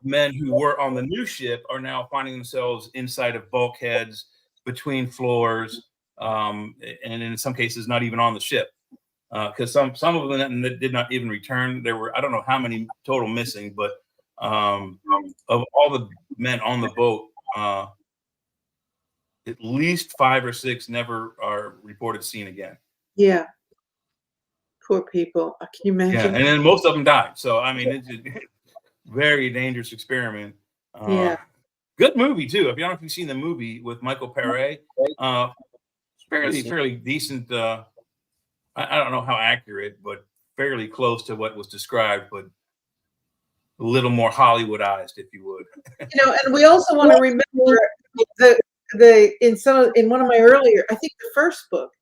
men who were on the new ship are now finding themselves inside of bulkheads, between floors, and in some cases not even on the ship, because some of them did not even return. There were, I don't know how many total missing, but of all the men on the boat, at least 5 or 6 never are reported seen again. Yeah. Poor people. Can you imagine? Yeah, and then most of them died. So I mean, it's a very dangerous experiment. Good movie too. If you don't know if you've seen the movie with Michael Paré, fairly decent. I don't know how accurate, but fairly close to what was described, but a little more Hollywoodized, if you would. And we also want to remember in one of my earlier, I think the first book,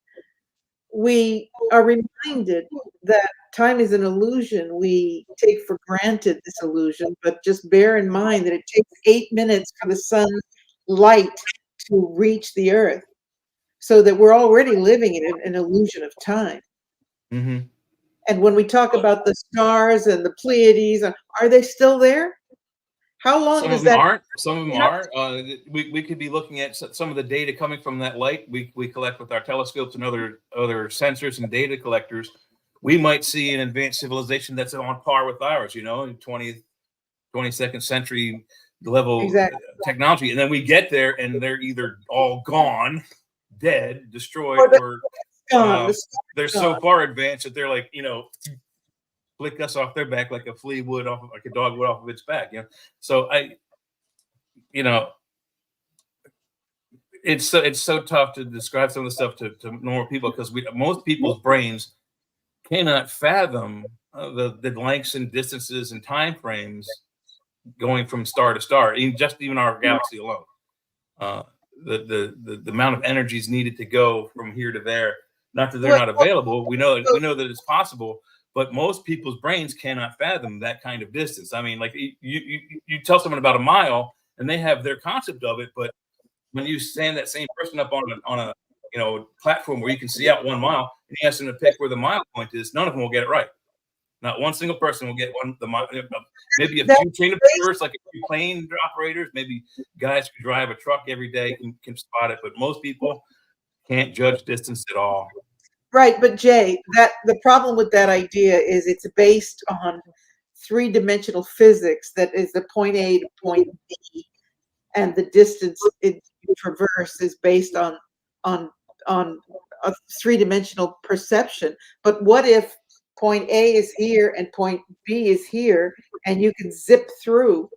we are reminded that time is an illusion. We take for granted this illusion, but just bear in mind that it takes 8 minutes for the sun's light to reach the earth, so that we're already living in an illusion of time. Mm-hmm. And when we talk about the stars and the Pleiades, are they still there? How long does that? Some of them are. We could be looking at some of the data coming from that light we collect with our telescopes and other sensors and data collectors. We might see an advanced civilization that's on par with ours, in 22nd century level technology. And then we get there and they're either all gone, dead, destroyed, or they're so far advanced that they're like, flick us off their back like a flea would like a dog would off of its back. So it's so tough to describe some of the stuff to normal people, because most people's brains cannot fathom the lengths and distances and time frames going from star to star, even our galaxy alone. The amount of energy is needed to go from here to there. Not that they're not available. We know that it's possible, but most people's brains cannot fathom that kind of distance. I mean, like you tell someone about a mile and they have their concept of it, but when you stand that same person up on a platform where you can see out 1 mile and you ask them to pick where the mile point is, none of them will get it right. Not one single person will get the mile. Maybe a few train operators, like a few plane operators, maybe guys who drive a truck every day can spot it, but most people can't judge distance at all. Right, but Jay, the problem with that idea is it's based on 3-dimensional physics. That is the point A to point B, and the distance it traverse is based on a 3-dimensional perception. But what if point A is here and point B is here, and you can zip through?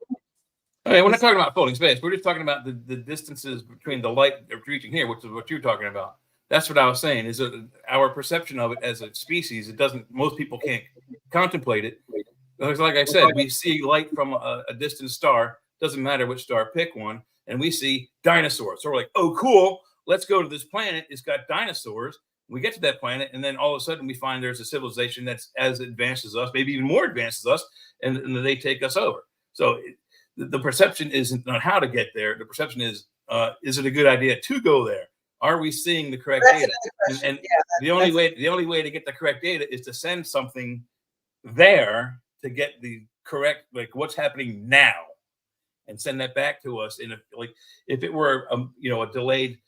Okay, we're not talking about floating space. We're just talking about the distances between the light reaching here, which is what you're talking about. That's what I was saying, is that our perception of it as a species, most people can't contemplate it. Because like I said, we see light from a distant star, doesn't matter which star, pick one, and we see dinosaurs. So we're like, oh, cool, let's go to this planet. It's got dinosaurs. We get to that planet, and then all of a sudden we find there's a civilization that's as advanced as us, maybe even more advanced as us, and they take us over. So the perception isn't on how to get there. The perception is it a good idea to go there? Are we seeing the correct data? And the only way to get the correct data is to send something there to get the correct, like what's happening now, and send that back to us. If it were a delayed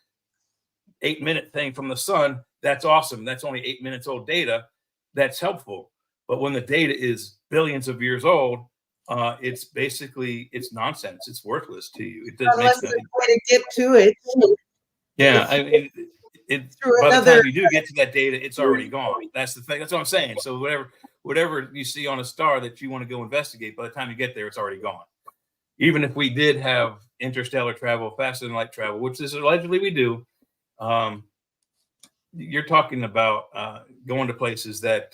8-minute thing from the sun, that's awesome. That's only 8 minutes old data. That's helpful. But when the data is billions of years old, it's nonsense. It's worthless to you. It doesn't make sense. Way to get to it. Yeah, I mean, by the time you do get to that data, it's already gone. That's the thing. That's what I'm saying. So whatever you see on a star that you want to go investigate, by the time you get there, it's already gone. Even if we did have interstellar travel, faster than light travel, which is allegedly we do, you're talking about going to places that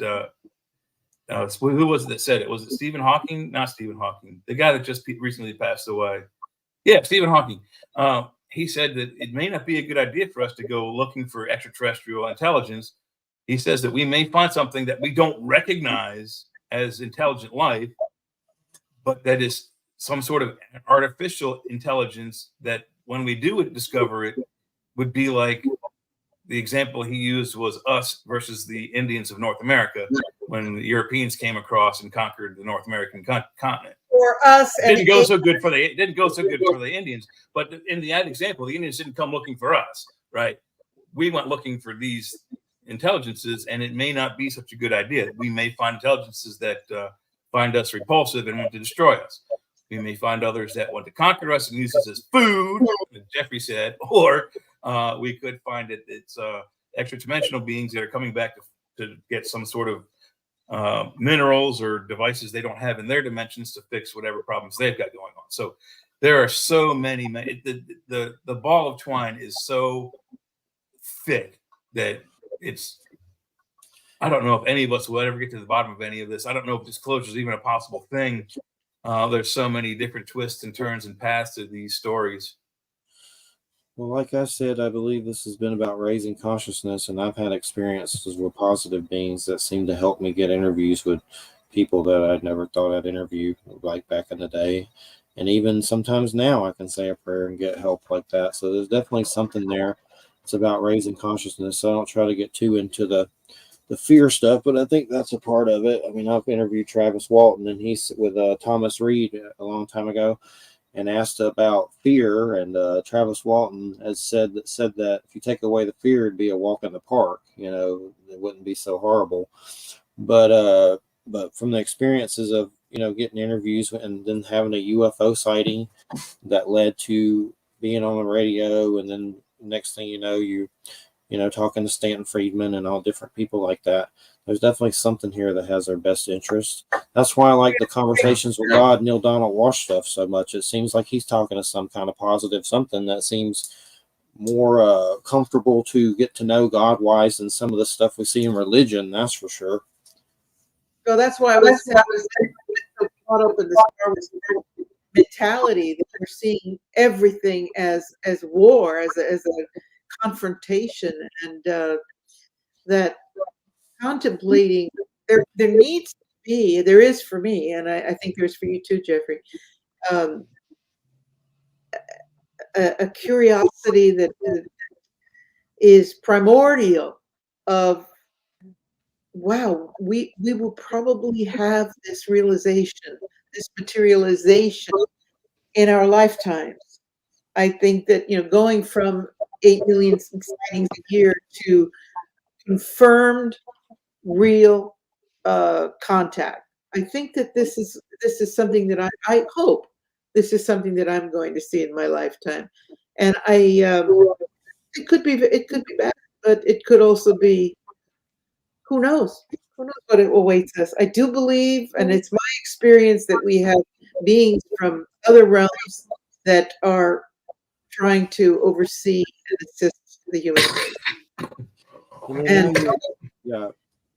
who was it that said it? Was it Stephen Hawking? Not Stephen Hawking. The guy that just recently passed away. Yeah, Stephen Hawking. He said that it may not be a good idea for us to go looking for extraterrestrial intelligence. He says that we may find something that we don't recognize as intelligent life, but that is some sort of artificial intelligence that when we do discover it would be like the example he used was us versus the Indians of North America when the Europeans came across and conquered the North American continent. For us, It didn't go so good for the Indians, but in that example, the Indians didn't come looking for us, right? We went looking for these intelligences, and it may not be such a good idea. We may find intelligences that find us repulsive and want to destroy us. We may find others that want to conquer us and use us as food, as Jeffrey said, or we could find that it's extra-dimensional beings that are coming back to get some sort of minerals or devices they don't have in their dimensions to fix whatever problems they've got going on. So there are so many. The ball of twine is so thick that I don't know if any of us will ever get to the bottom of any of this. I don't know if disclosure is even a possible thing. There's so many different twists and turns and paths to these stories. Well, like I said, I believe this has been about raising consciousness, and I've had experiences with positive beings that seem to help me get interviews with people that I'd never thought I'd interview, like back in the day. And even sometimes now I can say a prayer and get help like that. So there's definitely something there. It's about raising consciousness. So I don't try to get too into the fear stuff, but I think that's a part of it. I mean, I've interviewed Travis Walton, and he's with Thomas Reed a long time ago, and asked about fear. And Travis Walton has said that if you take away the fear, it'd be a walk in the park. It wouldn't be so horrible. But from the experiences of getting interviews and then having a UFO sighting that led to being on the radio, and then next thing you know, talking to Stanton Friedman and all different people like that. There's definitely something here that has our best interest. That's why I like the Conversations with God, Neil Donald Walsh stuff so much. It seems like he's talking to some kind of positive something that seems more comfortable to get to know God-wise than some of the stuff we see in religion, that's for sure. So that's why I was so caught up in the Star Wars mentality that we're seeing everything as war, as a confrontation, and that contemplating there needs to be, there is for me, and I think there's for you too, Jeffrey, a curiosity that is primordial of, wow, we will probably have this realization, this materialization in our lifetimes. I think that going from 8 million sightings a year to confirmed real contact. I think that this is something that I hope this is something that I'm going to see in my lifetime. And it could be bad, but it could also be, who knows what it awaits us. I do believe, and it's my experience, that we have beings from other realms that are trying to oversee and assist the human race.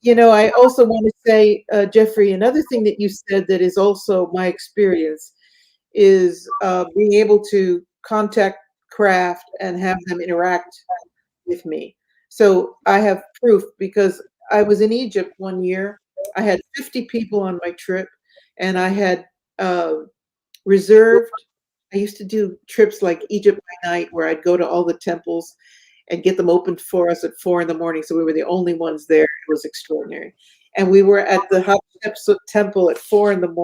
And I also want to say, Jeffrey, another thing that you said that is also my experience is being able to contact craft and have them interact with me. So I have proof, because I was in Egypt one year. I had 50 people on my trip, and I had reserved. I used to do trips like Egypt by Night, where I'd go to all the temples and get them opened for us at 4 a.m. So we were the only ones there. It was extraordinary. And we were at the Hatshepsut temple at 4 a.m.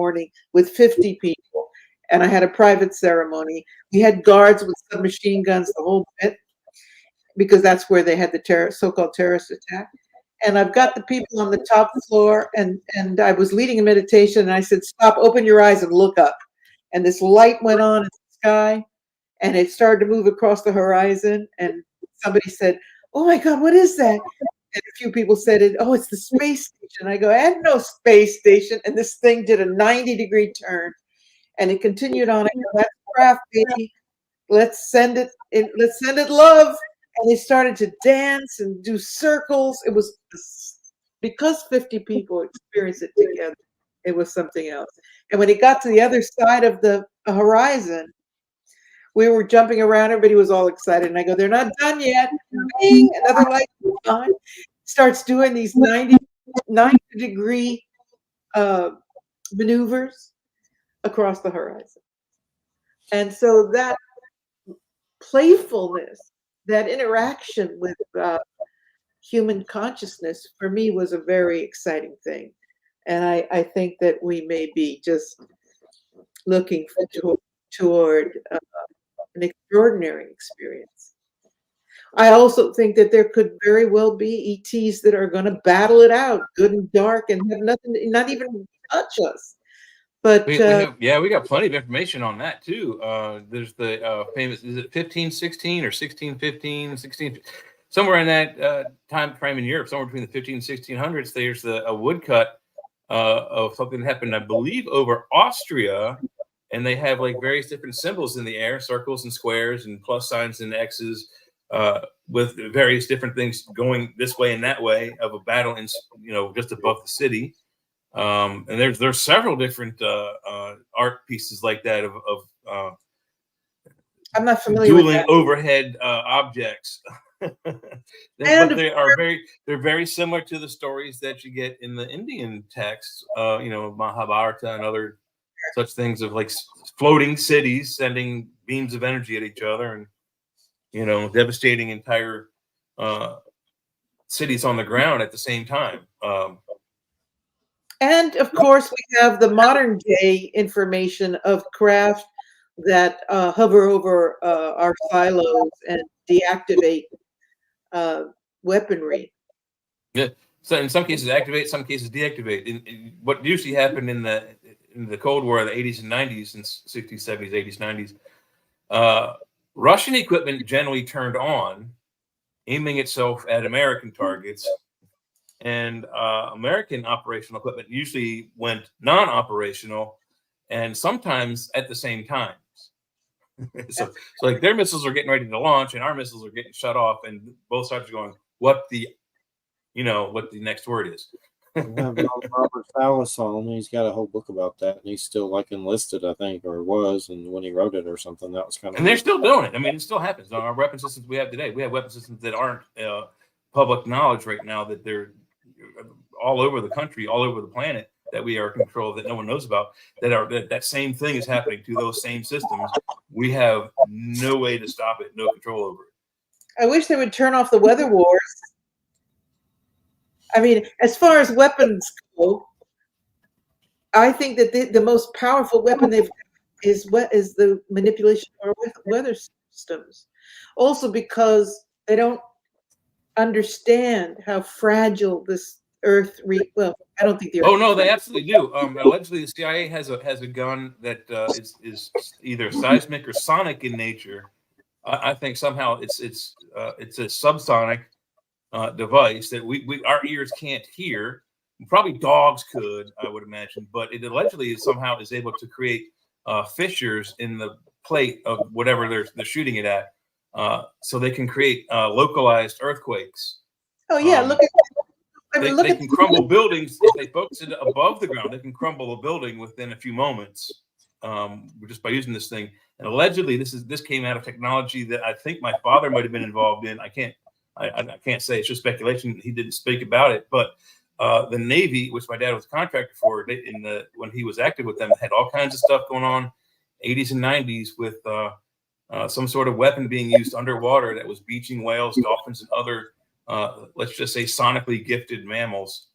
with 50 people. And I had a private ceremony. We had guards with submachine guns, the whole bit, because that's where they had the so-called terrorist attack. And I've got the people on the top floor, and I was leading a meditation, and I said, stop, open your eyes and look up. And this light went on in the sky, and it started to move across the horizon. And somebody said, oh my God, what is that? And a few people said, it's the space station. I go, I had no space station. And this thing did a 90-degree turn, and it continued on. I go, that's craft, baby. Let's send it love. And they started to dance and do circles. It was, because 50 people experienced it together, it was something else. And when it got to the other side of the horizon, we were jumping around. Everybody was all excited. And I go, they're not done yet. Bing, another light on. Starts doing these 90-degree maneuvers. across the horizon. And so that playfulness, that interaction with human consciousness, for me was a very exciting thing. And I think that we may be just looking toward an extraordinary experience. I also think that there could very well be ETs that are going to battle it out, good and dark, and have nothing, not even touch us. But we got plenty of information on that too. There's the famous, is it 1516 or 1615, 16, somewhere in that time frame in Europe, somewhere between the 15 and 1600s. There's a woodcut of something that happened, I believe, over Austria, and they have like various different symbols in the air, circles and squares and plus signs and X's, with various different things going this way and that way of a battle in, just above the city. And there's several different art pieces like that of I'm not familiar dueling with that. overhead objects. But they're very similar to the stories that you get in the Indian texts, Mahabharata and other such things of like floating cities sending beams of energy at each other and devastating entire cities on the ground at the same time. And of course, we have the modern day information of craft that hover over our silos and deactivate weaponry. Yeah. So in some cases activate, some cases deactivate. In what usually happened in the Cold War, the 80s and 90s, and 60s, 70s, 80s, 90s, Russian equipment generally turned on, aiming itself at American targets, and American operational equipment usually went non-operational, and sometimes at the same time. So like their missiles are getting ready to launch, and our missiles are getting shut off, and both sides are going, what the next word is. Robert Fallis on. He's got a whole book about that, and he's still like enlisted, I think, or was, and when he wrote it or something, that was kind of. And they're still doing it. I mean, it still happens on our weapon systems we have today. We have weapon systems that aren't public knowledge right now, that they're all over the country, all over the planet, that we are in control of, that no one knows about. That same thing is happening to those same systems. We have no way to stop it, no control over it. I wish they would turn off the weather wars. I mean, as far as weapons go, I think that the most powerful weapon they've is the manipulation of our weather systems. Also because they don't understand how fragile this Earth. Well, I don't think the Earth. Oh no, they absolutely do. Allegedly, the CIA has a gun that is either seismic or sonic in nature. I think somehow it's a subsonic device that our ears can't hear. Probably dogs could, I would imagine, but it allegedly somehow is able to create fissures in the plate of whatever they're shooting it at, so they can create localized earthquakes. Oh yeah, look at. They can crumble buildings if they focus it above the ground. They can crumble a building within a few moments, just by using this thing. And allegedly, this came out of technology that I think my father might have been involved in. I can't say, it's just speculation. He didn't speak about it, but the Navy, which my dad was a contractor for, when he was active with them, had all kinds of stuff going on, 80s and 90s, with some sort of weapon being used underwater that was beaching whales, dolphins, and other, let's just say, sonically gifted mammals.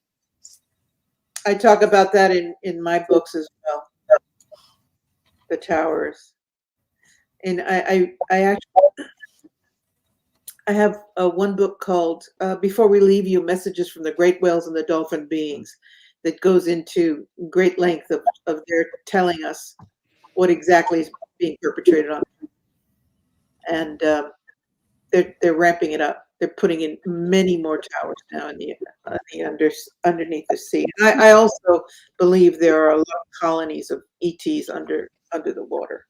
I talk about that in my books as well, the towers. And I actually have one book called Before We Leave You, Messages from the Great Whales and the Dolphin Beings, that goes into great length of their telling us what exactly is being perpetrated on them. And they're ramping it up. They're putting in many more towers now underneath the sea. And I also believe there are a lot of colonies of ETs under the water.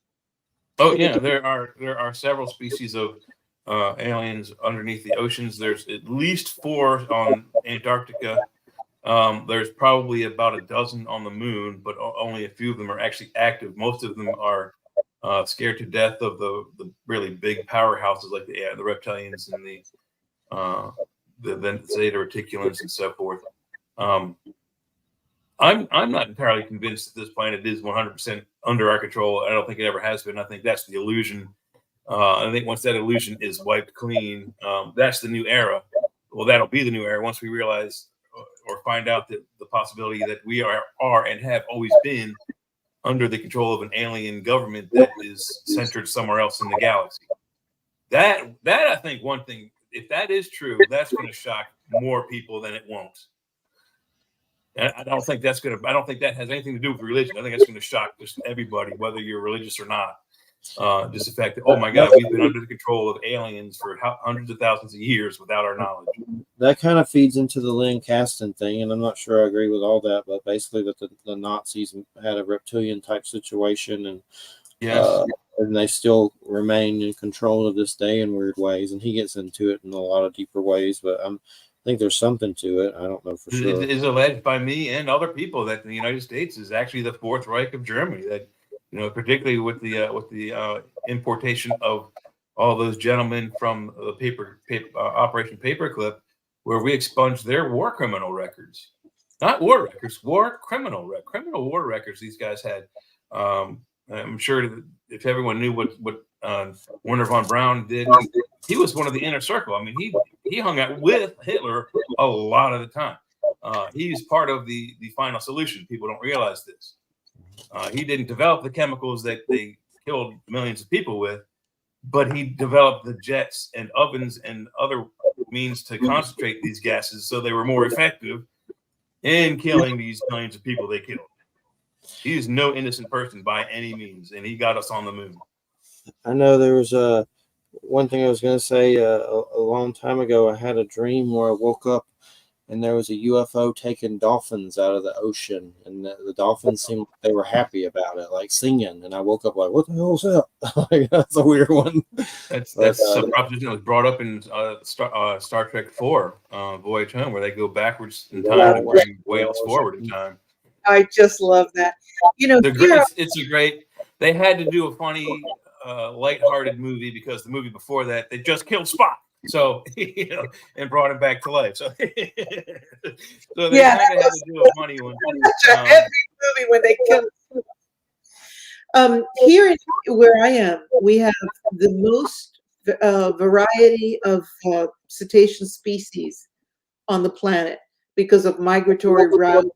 Oh yeah, there are several species of aliens underneath the oceans. There's at least 4 on Antarctica. There's probably about a dozen on the moon, but only a few of them are actually active. Most of them are scared to death of the really big powerhouses like the reptilians and the Zeta Reticulans and so forth. I'm not entirely convinced that this planet is 100% under our control. I don't think it ever has been. I think that's the illusion. I think once that illusion is wiped clean, that's the new era. Well, that'll be the new era once we realize or find out that the possibility that we are and have always been under the control of an alien government that is centered somewhere else in the galaxy. That I think one thing, if that is true, that's going to shock more people than it won't. And I don't think that has anything to do with religion. I think that's going to shock just everybody, whether you're religious or not. Just the fact that, oh my God, we've been under the control of aliens for hundreds of thousands of years without our knowledge. That kind of feeds into the Lynn Kasten thing, and I'm not sure I agree with all that, but basically that the Nazis had a reptilian type situation, and yes, and they still remain in control of this day in weird ways. And he gets into it in a lot of deeper ways, but I think there's something to it. I don't know for sure. It is alleged by me and other people that the United States is actually the Fourth Reich of Germany. That, you know, particularly with the importation of all those gentlemen from the Operation Paperclip, where we expunged their war criminal records, not war records, criminal war records these guys had. I'm sure that if everyone knew what Werner von Braun did, he was one of the inner circle. I mean, he hung out with Hitler a lot of the time. He's part of the final solution. People don't realize this. He didn't develop the chemicals that they killed millions of people with, but he developed the jets and ovens and other means to concentrate these gases so they were more effective in killing these millions of people they killed. He is no innocent person by any means, and he got us on the moon. I know there was one thing I was going to say a long time ago. I had a dream where I woke up and there was a UFO taking dolphins out of the ocean, and the dolphins seemed like they were happy about it, like singing. And I woke up like, "What the hell is that?" That's a weird one. That's a proposition that was brought up in Star Trek IV, Voyage Home, where they go backwards in time and bring whales forward in time. I just love that. You know, it's a great. They had to do a funny, lighthearted movie because the movie before that they just killed Spock, so you know, and brought him back to life. So, they had to do a funny one. Such a heavy movie when they killed. Here where I am, we have the most variety of cetacean species on the planet because of migratory route,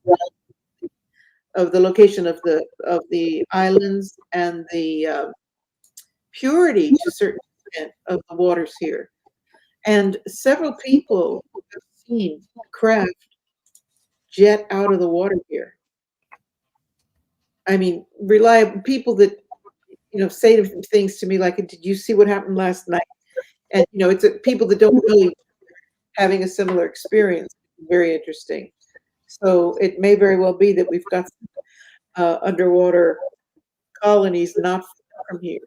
of the location of the islands and the purity to a certain extent of the waters here. And several people have seen craft jet out of the water here. I mean, reliable people that, you know, say things to me like, "Did you see what happened last night?" And, you know, it's people that don't know each other having a similar experience. Very interesting. So it may very well be that we've got underwater colonies not far from here.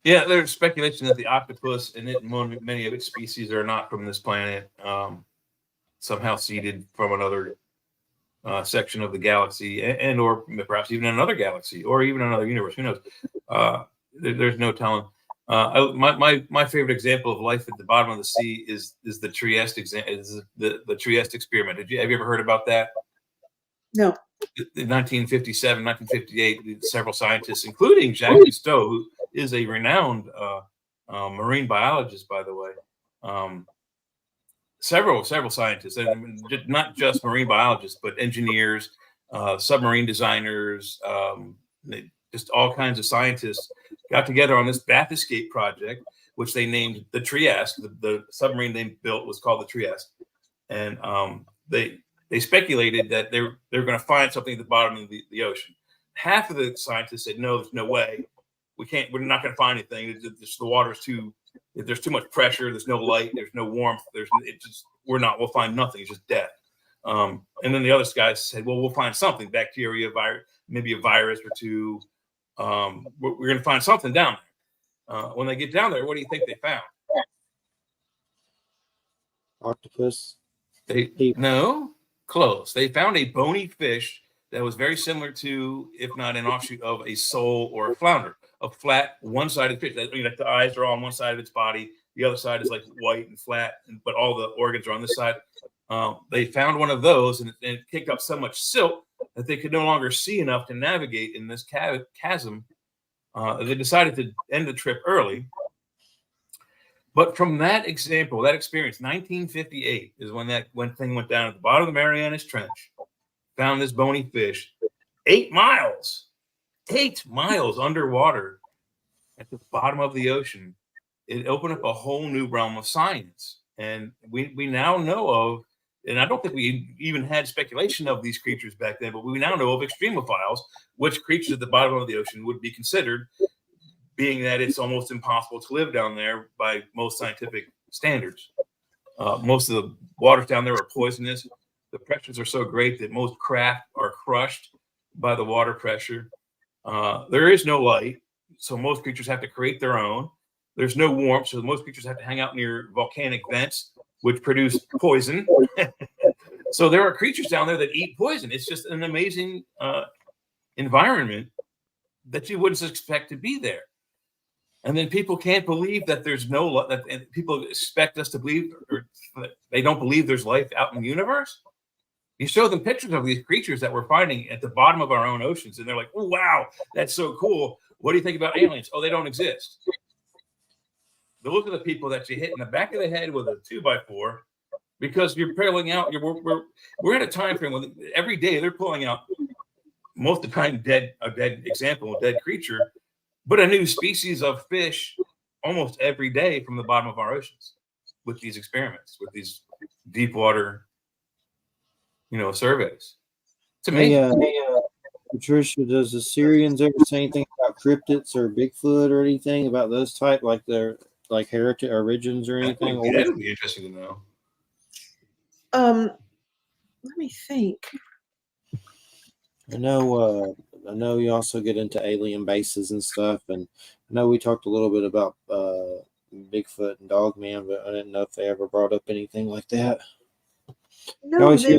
Yeah, there's speculation that the octopus and many of its species are not from this planet, somehow seeded from another section of the galaxy, and or perhaps even another galaxy, or even another universe. Who knows? There's no telling. My favorite example of life at the bottom of the sea is the Trieste the Trieste experiment. Have you ever heard about that? No. In 1957, 1958, several scientists, including Jacques Cousteau, who is a renowned marine biologist, by the way. Several scientists, and not just marine biologists, but engineers, submarine designers, just all kinds of scientists got together on this bath escape project, which they named the Trieste. The submarine they built was called the Trieste, and they speculated that they're going to find something at the bottom of the ocean. Half of the scientists said, "No, there's no way. We're not going to find anything. The water's there's too much pressure. There's no light. There's no warmth. We'll find nothing. It's just death." And then the other guys said, "Well, we'll find something, bacteria, maybe a virus or two. We're going to find something down there." When they get down there, what do you think they found? Octopus. No, close. They found a bony fish that was very similar to, if not an offshoot of, a sole or a flounder. A flat, one-sided fish. The eyes are on one side of its body. The other side is like white and flat, but all the organs are on this side. they found one of those, and it kicked up so much silt that they could no longer see enough to navigate in this chasm. They decided to end the trip early. But from that example, that experience, 1958 is when that thing went down at the bottom of the Marianas Trench, found this bony fish, 8 miles underwater at the bottom of the ocean. It opened up a whole new realm of science. And we now know of, and I don't think we even had speculation of these creatures back then, but we now know of extremophiles, which creatures at the bottom of the ocean would be considered, being that it's almost impossible to live down there by most scientific standards. Most of the waters down there are poisonous. The pressures are so great that most craft are crushed by the water pressure. There is no light, so most creatures have to create their own. There's no warmth, so most creatures have to hang out near volcanic vents, which produce poison. So there are creatures down there that eat poison. It's just an amazing environment that you wouldn't expect to be there. And then people can't believe that there's no life, and people expect us to believe, or they don't believe there's life out in the universe. You show them pictures of these creatures that we're finding at the bottom of our own oceans, and they're like, "Oh, wow, that's so cool. What do you think about aliens?" "Oh, they don't exist." Those are the people that you hit in the back of the head with a 2x4 because you're pulling out. We're at a time frame when every day they're pulling out, most of the time, a dead creature, but a new species of fish almost every day from the bottom of our oceans with these experiments, with these deep water, surveys. It's amazing. Hey, Patricia, does the Sirians ever say anything about cryptids or Bigfoot or anything about those type, like their heritage origins or anything? That would be interesting to know. Let me think. I know you also get into alien bases and stuff, and I know we talked a little bit about Bigfoot and Dogman, but I didn't know if they ever brought up anything like that. No, You always hear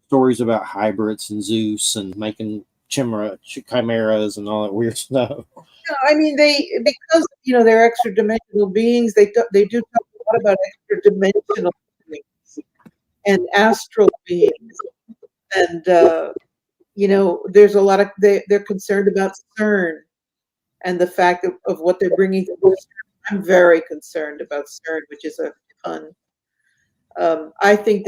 stories about hybrids and Zeus and making chimeras and all that weird stuff. no, I mean because they're extra dimensional beings. They do talk a lot about extra dimensional beings and astral beings, and there's a lot of they're concerned about CERN and the fact of what they're bringing to CERN. I'm very concerned about CERN, which is a pun. I think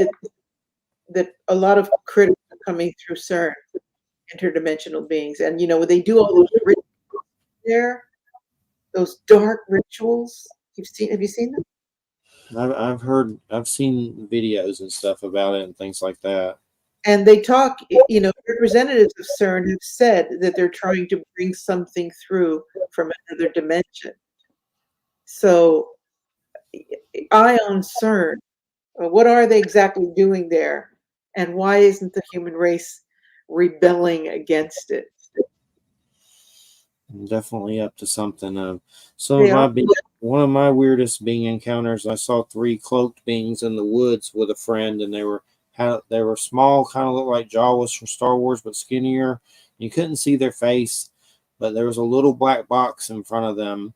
that a lot of critics are coming through CERN, interdimensional beings, and they do all those rituals there, those dark rituals. Have you seen them? I've seen videos and stuff about it and things like that. And they talk, representatives of CERN have said that they're trying to bring something through from another dimension. So, eye on CERN. What are they exactly doing there? And why isn't the human race rebelling against it? I'm definitely up to something. One of my weirdest being encounters, I saw 3 cloaked beings in the woods with a friend, and they were small, kind of looked like Jawas from Star Wars, but skinnier. You couldn't see their face, but there was a little black box in front of them,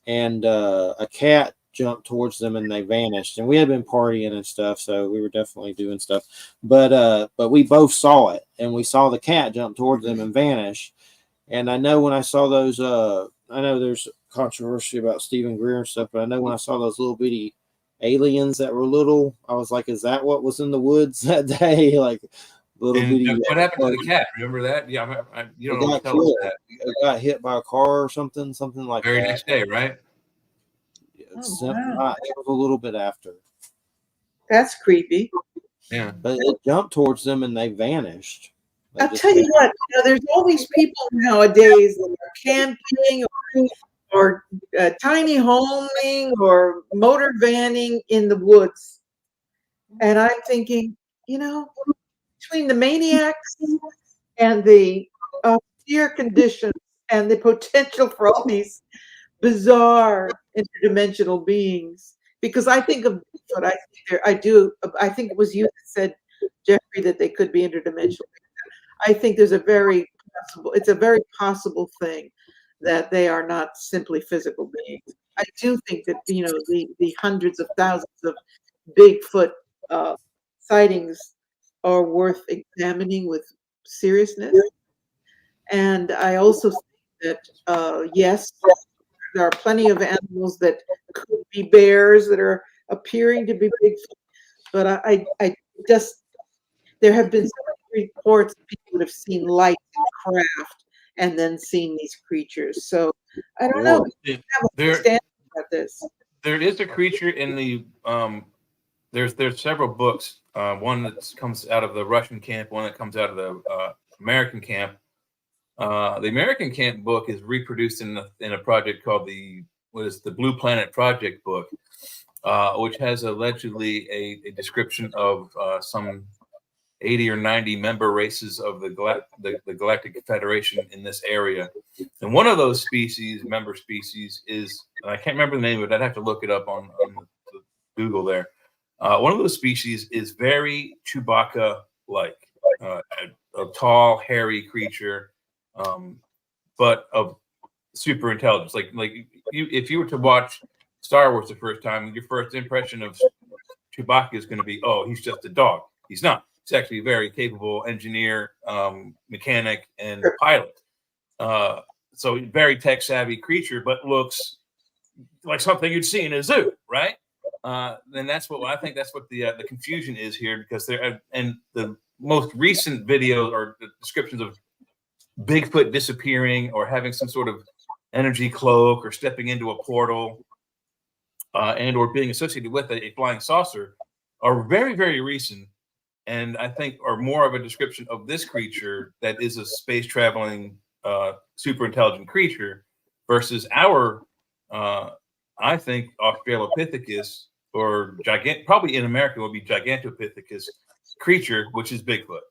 and a cat jumped towards them, and they vanished. And we had been partying and stuff, so we were definitely doing stuff. But we both saw it, and we saw the cat jump towards them and vanish. And I know when I saw those, I know there's controversy about Stephen Greer and stuff, but I know when I saw those little bitty aliens that were little, I was like, is that what was in the woods that day? Like little bitty. What happened to the cat? Remember that? Yeah, you don't know what to tell us that. It got hit by a car or something like Very that. next day, right? It was a little bit after. That's creepy. Yeah. But it jumped towards them and they vanished. I'll tell you what, there's all these people nowadays that are camping or tiny homing or motor vanning in the woods. And I'm thinking, between the maniacs and the austere conditions and the potential for all these bizarre interdimensional beings, because I think of what I think it was you that said, Jeffrey, that they could be interdimensional. I think it's a very possible thing that they are not simply physical beings. I do think that the hundreds of thousands of Bigfoot sightings are worth examining with seriousness. And I also think that, yes, there are plenty of animals that could be bears that are appearing to be Bigfoot, but I just, there have been so many reports of people that have seen light and craft and then seen these creatures. So I don't know. I have a There, understanding about this. there is a creature in the there's several books. One that comes out of the Russian camp, one that comes out of the American camp. The American camp book is reproduced in a project called the Blue Planet Project book, which has allegedly a description of some 80 or 90 member races of the Galactic Federation in this area. And one of those member species is, and I can't remember the name of it, I'd have to look it up on Google there. One of those species is very Chewbacca-like, a tall, hairy creature, but of super intelligence. Like if you were to watch Star Wars the first time, your first impression of Chewbacca is going to be, oh, he's just a dog. He's not. He's actually a very capable engineer, mechanic, and pilot. So very tech-savvy creature, but looks like something you'd see in a zoo, right? And that's what I think. That's what the confusion is here, because and the most recent videos or the descriptions of Bigfoot disappearing or having some sort of energy cloak or stepping into a portal and or being associated with a flying saucer are very, very recent, and I think are more of a description of this creature that is a space traveling super intelligent creature versus our I think Australopithecus, or probably in America would be Gigantopithecus creature, which is Bigfoot.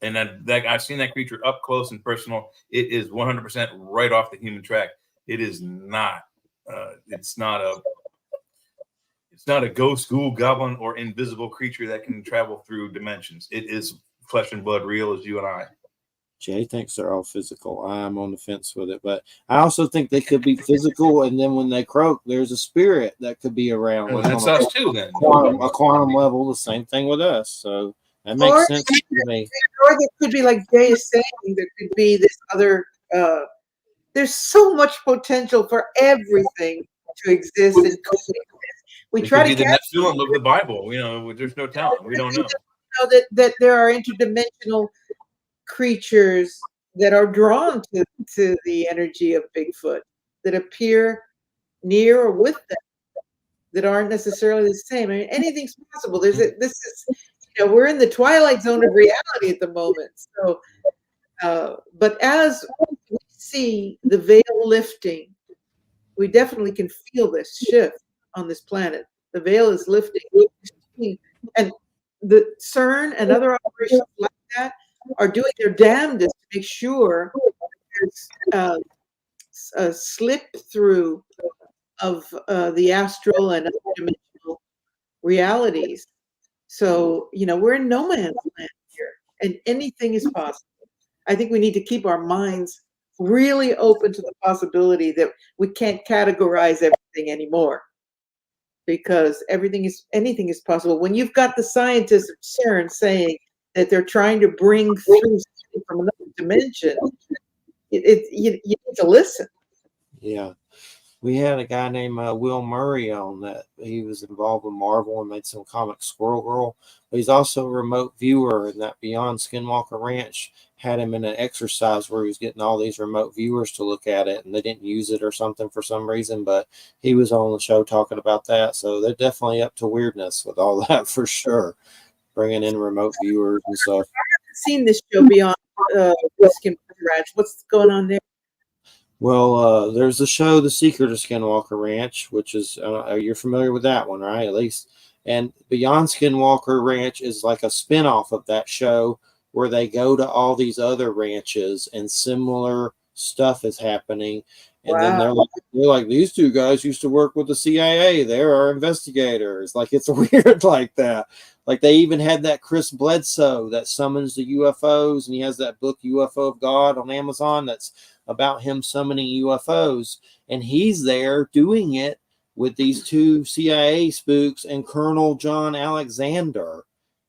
And I've seen that creature up close and personal. It is 100% right off the human track. It is not. It's not a ghost, ghoul, goblin, or invisible creature that can travel through dimensions. It is flesh and blood, real as you and I. Jay thinks they're all physical. I'm on the fence with it, but I also think they could be physical, and then when they croak, there's a spirit that could be around. Well, that's us too, then. A quantum level, the same thing with us. So that makes sense to me. Or there could be, like Jay is saying, there could be this other. There's so much potential for everything to exist and coexist. We try to be the Nephilim of the Bible. You know, there's no telling. We don't know. That there are interdimensional creatures that are drawn to the energy of Bigfoot, that appear near or with them, that aren't necessarily the same. I mean, anything's possible. This is, we're in the twilight zone of reality at the moment. So, but as we see the veil lifting, we definitely can feel this shift on this planet. The veil is lifting, and the CERN and other operations like that are doing their damnedest to make sure there's a slip through of the astral and other dimensional realities. So, we're in no man's land here, and anything is possible. I think we need to keep our minds really open to the possibility that we can't categorize everything anymore, because anything is possible. When you've got the scientists at CERN saying that they're trying to bring through something from another dimension, you need to listen. Yeah. We had a guy named Will Murray on that. He was involved with Marvel and made some comic Squirrel Girl. But he's also a remote viewer, and that Beyond Skinwalker Ranch had him in an exercise where he was getting all these remote viewers to look at it, and they didn't use it or something for some reason, but he was on the show talking about that. So they're definitely up to weirdness with all that for sure, bringing in remote viewers and stuff. I haven't seen this show Beyond Skinwalker Ranch. What's going on there? Well, there's the show, The Secret of Skinwalker Ranch, which is, you're familiar with that one, right? At least. And Beyond Skinwalker Ranch is like a spinoff of that show where they go to all these other ranches and similar stuff is happening. And then they're like, these two guys used to work with the CIA. They're our investigators. Like, it's weird like that. Like, they even had that Chris Bledsoe that summons the UFOs, and he has that book, UFO of God, on Amazon that's about him summoning UFOs. And he's there doing it with these two CIA spooks and Colonel John Alexander.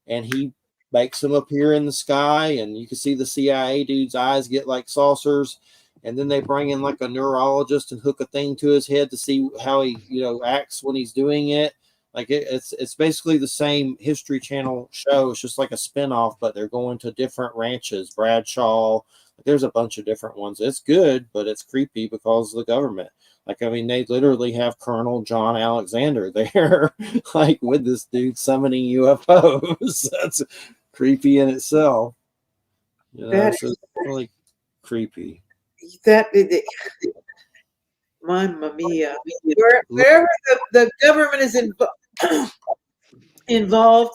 and he makes them appear in the sky, and you can see the CIA dude's eyes get like saucers, and then they bring in like a neurologist and hook a thing to his head to see how he, acts when he's doing it. Like it's basically the same History Channel show. It's just like a spinoff, but they're going to different ranches. Bradshaw, there's a bunch of different ones. It's good, but it's creepy because of the government. Like, I mean, they literally have Colonel John Alexander there, like with this dude summoning UFOs. That's creepy in itself. That So is it's really creepy. Mamma mia. Wherever the government is involved,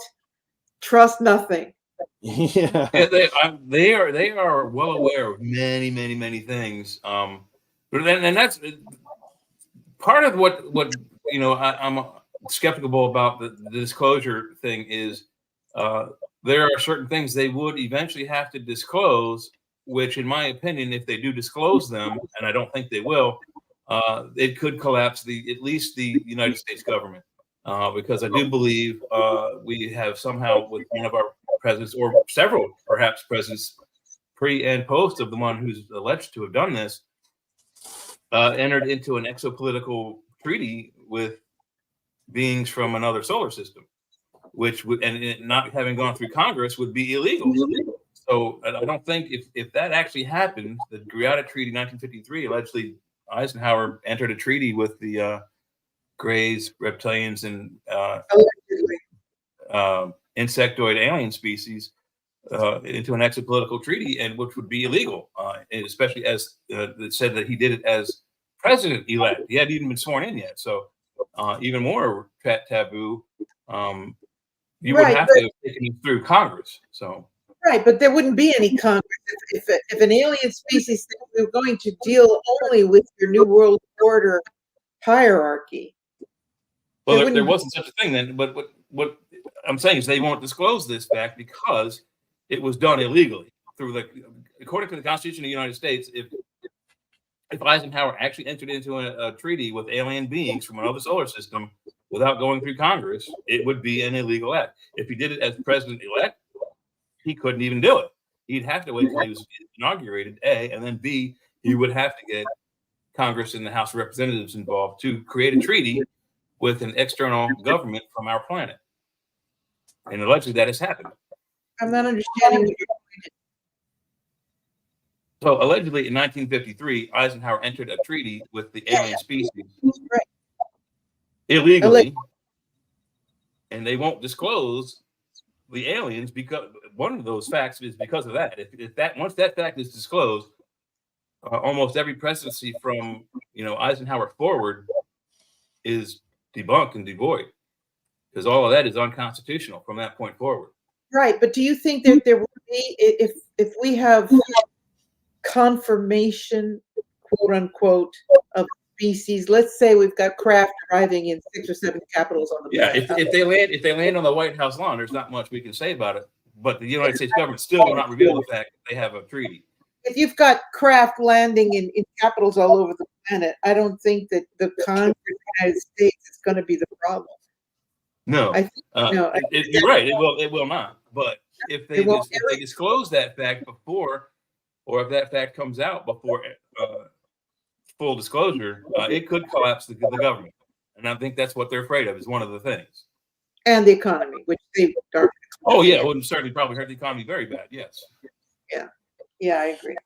trust nothing. Yeah. They are well aware of many things. But then that's part of what I'm skeptical about the disclosure thing is there are certain things they would eventually have to disclose, which in my opinion, if they do disclose them, and I don't think they will, it could collapse at least the United States government. Because I do believe we have somehow, with one of our presidents, or several perhaps presidents, pre and post of the one who's alleged to have done this, entered into an exopolitical treaty with beings from another solar system, which would, and it not having gone through Congress, would be illegal. So I don't think if that actually happened, the Galactic Treaty 1953, allegedly Eisenhower entered a treaty with the Greys, reptilians, and insectoid alien species into an exopolitical treaty, and which would be illegal, and especially as it said that he did it as president-elect. He hadn't even been sworn in yet, so even more taboo. You would have to have taken him through Congress. So but there wouldn't be any Congress if an alien species said we're going to deal only with your New World Order hierarchy. Well, there wasn't such a thing then. But what I'm saying is they won't disclose this fact because it was done illegally according to the Constitution of the United States. If Eisenhower actually entered into a treaty with alien beings from another solar system without going through Congress, it would be an illegal act. If he did it as president-elect, he couldn't even do it. He'd have to wait till he was inaugurated, A, and then B, he would have to get Congress and the House of Representatives involved to create a treaty with an external government from our planet. And allegedly that has happened. I'm not understanding what you're doing. So allegedly in 1953, Eisenhower entered a treaty with the alien species illegally, and they won't disclose the aliens because one of those facts is because of that. If that once that fact is disclosed, almost every presidency from Eisenhower forward is debunked and devoid, because all of that is unconstitutional from that point forward. Right, but do you think that there will be, if we have confirmation, quote unquote, of species? Let's say we've got craft arriving in 6 or 7 capitals on the planet. If they land on the White House lawn, there's not much we can say about it. But the United States government still will not reveal the fact that they have a treaty. If you've got craft landing in capitals all over the planet, I don't think that the Congress of the United States is going to be the problem. No, you're right. It will not. But if they disclose that fact before, or if that fact comes out before full disclosure, it could collapse the government. And I think that's what they're afraid of, is one of the things. And the economy, which they are. Oh, yeah. It would certainly probably hurt the economy very bad. Yes. Yeah, I agree.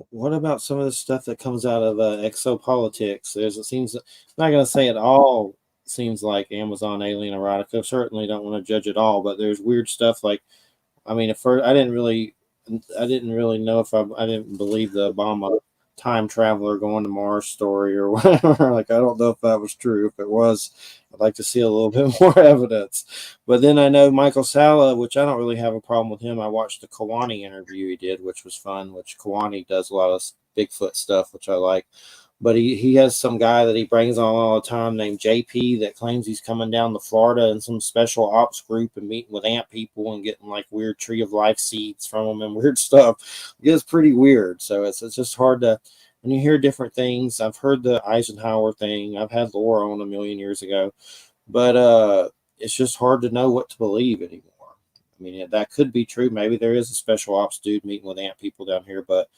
What about some of the stuff that comes out of exopolitics? I'm not going to say it all seems like Amazon alien erotica. Certainly don't want to judge it all, but there's weird stuff like, I mean, at first I didn't really know if I didn't believe the Obama time traveler going to Mars story or whatever. Like, I don't know if that was true. If it was, I'd like to see a little bit more evidence. But then I know Michael Salla, which I don't really have a problem with him. I watched the Kawani interview he did, which was fun, which Kawani does a lot of Bigfoot stuff, which I like. But he has some guy that he brings on all the time named JP that claims he's coming down to Florida in some special ops group and meeting with ant people and getting like weird tree of life seeds from them and weird stuff. It's pretty weird. So it's just hard to, when you hear different things. I've heard the Eisenhower thing. I've had Laura on a million years ago. But it's just hard to know what to believe anymore. I mean, that could be true. Maybe there is a special ops dude meeting with ant people down here, but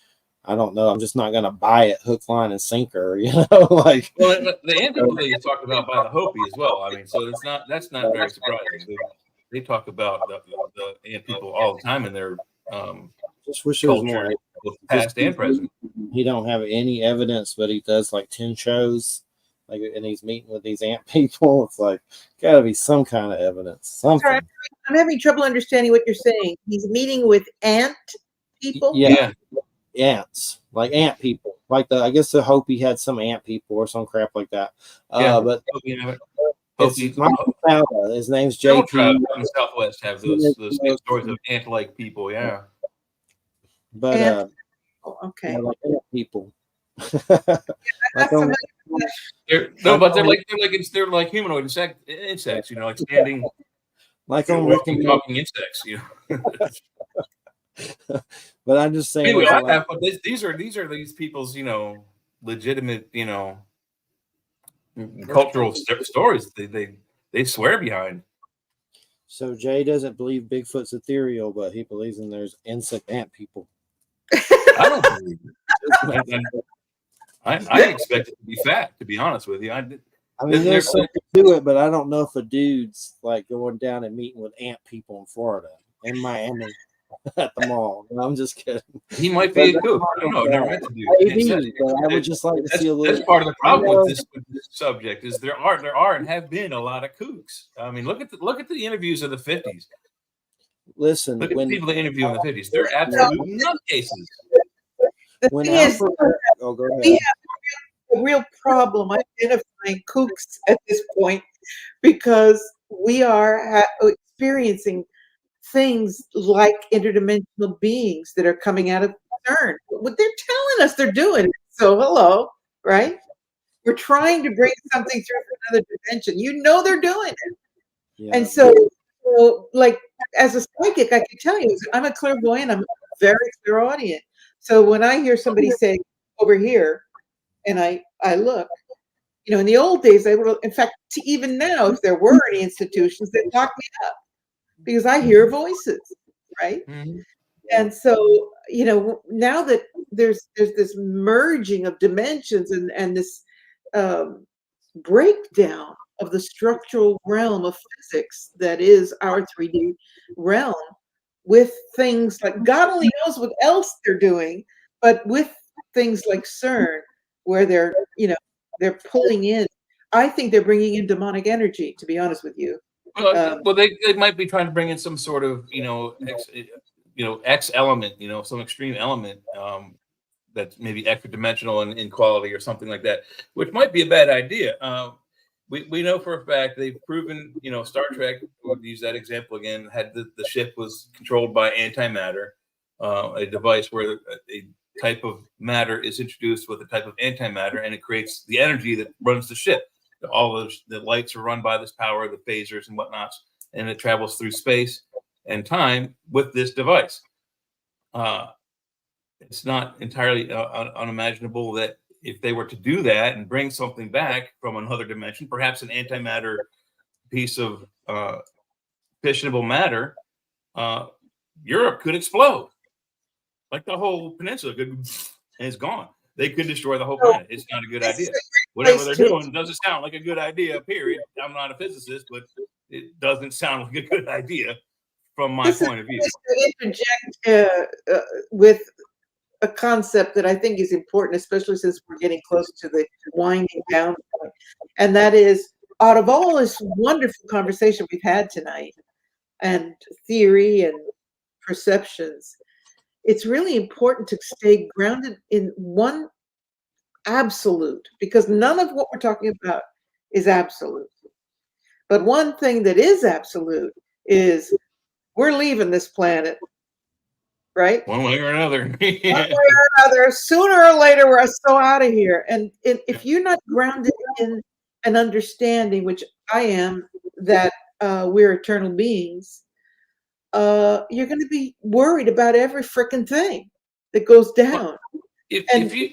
I don't know. I'm just not going to buy it hook, line, and sinker. Like. Well, the ant people that you talked about by the Hopi as well. I mean, so that's not very surprising. They talk about the ant people all the time in their just wish there was culture, more, both past and present. He don't have any evidence, but he does like 10 shows, like, and he's meeting with these ant people. It's like, gotta be some kind of evidence, something. Sorry, I'm having trouble understanding what you're saying. He's meeting with ant people. Yeah. Ants, like ant people, like I guess the Hopi had some ant people or some crap like that. But it's Michael Fowler. His name's JP. In the Southwest have those stories of ant-like people. Yeah. But okay. Yeah, like ant people. They're like humanoid insects, like standing, like on walking, talking insects, But I'm just saying. Anyway, but these are these people's, legitimate, cultural stories. They swear behind. So Jay doesn't believe Bigfoot's ethereal, but he believes in there's insect ant people. I don't believe it. I expect it to be fact, to be honest with you. I mean, there's something to it, but I don't know if a dude's like going down and meeting with ant people in Florida, in Miami, at the mall. No, I'm just kidding. He might be a kook. I don't know. I've never met the dude. Maybe, but I would just like to see a little. That's part of the problem with this subject is there are and have been a lot of kooks. I mean, look at the interviews of the 50s. Listen, look at the people they interview in the 50s. They're absolute nutcases. We have a real problem identifying kooks at this point because we are experiencing things like interdimensional beings that are coming out of CERN. What they're telling us they're doing. So hello, right? We're trying to bring something through from another dimension. They're doing it. Yeah. And so, like, as a psychic, I can tell you, I'm a clairvoyant. I'm very clairaudient. So when I hear somebody say over here, and I look, in the old days, in fact, even now, if there were any institutions, they'd lock me up because I hear voices, right? Mm-hmm. And so, now that there's this merging of dimensions and this breakdown of the structural realm of physics that is our 3D realm, with things like God only knows what else they're doing, but with things like CERN, where they're pulling in, I think they're bringing in demonic energy, to be honest with you. Well, they might be trying to bring in some sort of, X element, some extreme element that's maybe extra dimensional in quality or something like that, which might be a bad idea. We know for a fact they've proven, Star Trek, we'll use that example again, had the ship was controlled by antimatter, a device where a type of matter is introduced with a type of antimatter, and it creates the energy that runs the ship. All of the lights are run by this power, the phasers and whatnots, and it travels through space and time with this device. It's not entirely unimaginable that if they were to do that and bring something back from another dimension, perhaps an antimatter piece of fissionable matter, Europe could explode. Like the whole peninsula and it's gone. They could destroy the whole planet. It's not a good idea. Whatever they're doing doesn't sound like a good idea, period. I'm not a physicist, but it doesn't sound like a good idea from my point of view. To interject with a concept that I think is important, especially since we're getting close to the winding down point. And that is, out of all this wonderful conversation we've had tonight, and theory and perceptions, it's really important to stay grounded in one absolute, because none of what we're talking about is absolute. But one thing that is absolute is we're leaving this planet, right? One way or another. One way or another. Sooner or later, we're so out of here. And if you're not grounded in an understanding, which I am, that we're eternal beings, you're going to be worried about every freaking thing that goes down. If you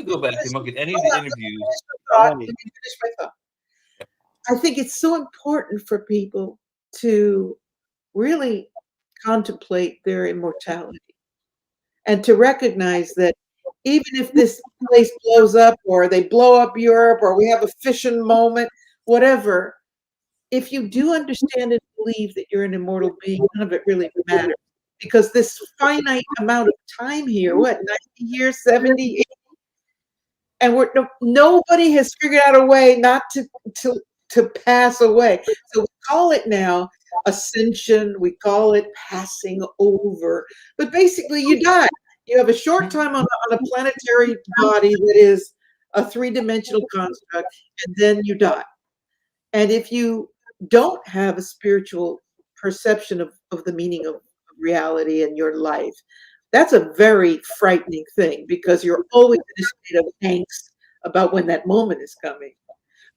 go back and look at any of the interviews, I think it's so important for people to really contemplate their immortality and to recognize that even if this place blows up or they blow up Europe or we have a fission moment, whatever, if you do understand and believe that you're an immortal being, none of it really matters. Because this finite amount of time here, what, 90 years, 70, 80, and nobody has figured out a way not to pass away. So we call it now ascension, we call it passing over, but basically you die. You have a short time on a planetary body that is a three-dimensional construct, and then you die. And if you don't have a spiritual perception of the meaning of reality in your life, that's a very frightening thing because you're always in a state of angst about when that moment is coming.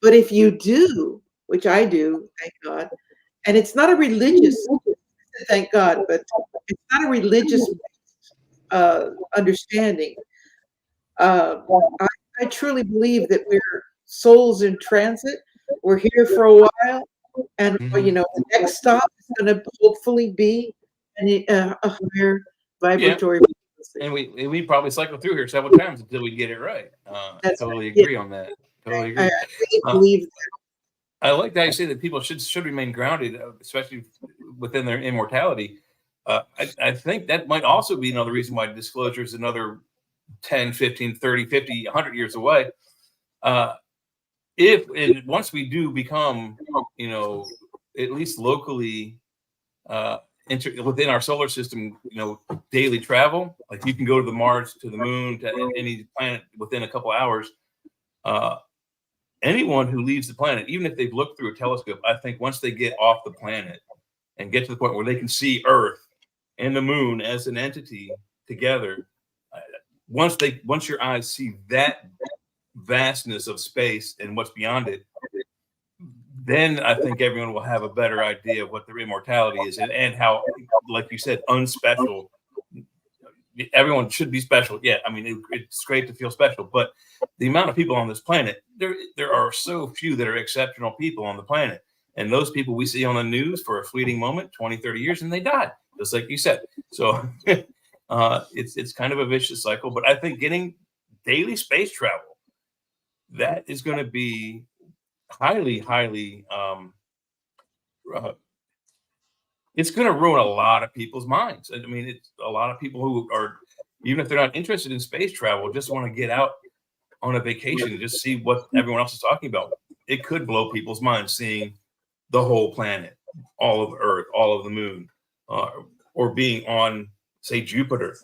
But if you do, which I do, thank God, and it's not a religious, thank God, but it's not a religious understanding. I truly believe that we're souls in transit. We're here for a while, and the next stop is going to hopefully be a higher vibratory frequency. And we probably cycle through here several times until we get it right. I totally agree on that. Totally agree. I really believe that. I like that you say that people should remain grounded, especially within their immortality. I think that might also be another reason why disclosure is another 10, 15, 30, 50, 100 years away. Once we do become, at least locally within our solar system, daily travel, like you can go to the Mars, to the moon, to any planet within a couple hours. Anyone who leaves the planet, even if they've looked through a telescope, I think once they get off the planet and get to the point where they can see Earth and the moon as an entity together, once your eyes see that vastness of space and what's beyond it, then I think everyone will have a better idea of what their immortality is and how, like you said, unspecial. Everyone should be special. Yeah, I mean, it's great to feel special, but the amount of people on this planet, there are so few that are exceptional people on the planet. And those people we see on the news for a fleeting moment, 20, 30 years, and they die, just like you said. So it's kind of a vicious cycle. But I think getting daily space travel, that is going to be highly, highly, it's going to ruin a lot of people's minds. I mean, it's a lot of people who are, even if they're not interested in space travel, just want to get out on a vacation and just see what everyone else is talking about. It could blow people's minds seeing the whole planet, all of Earth, all of the moon, or being on, say, Jupiter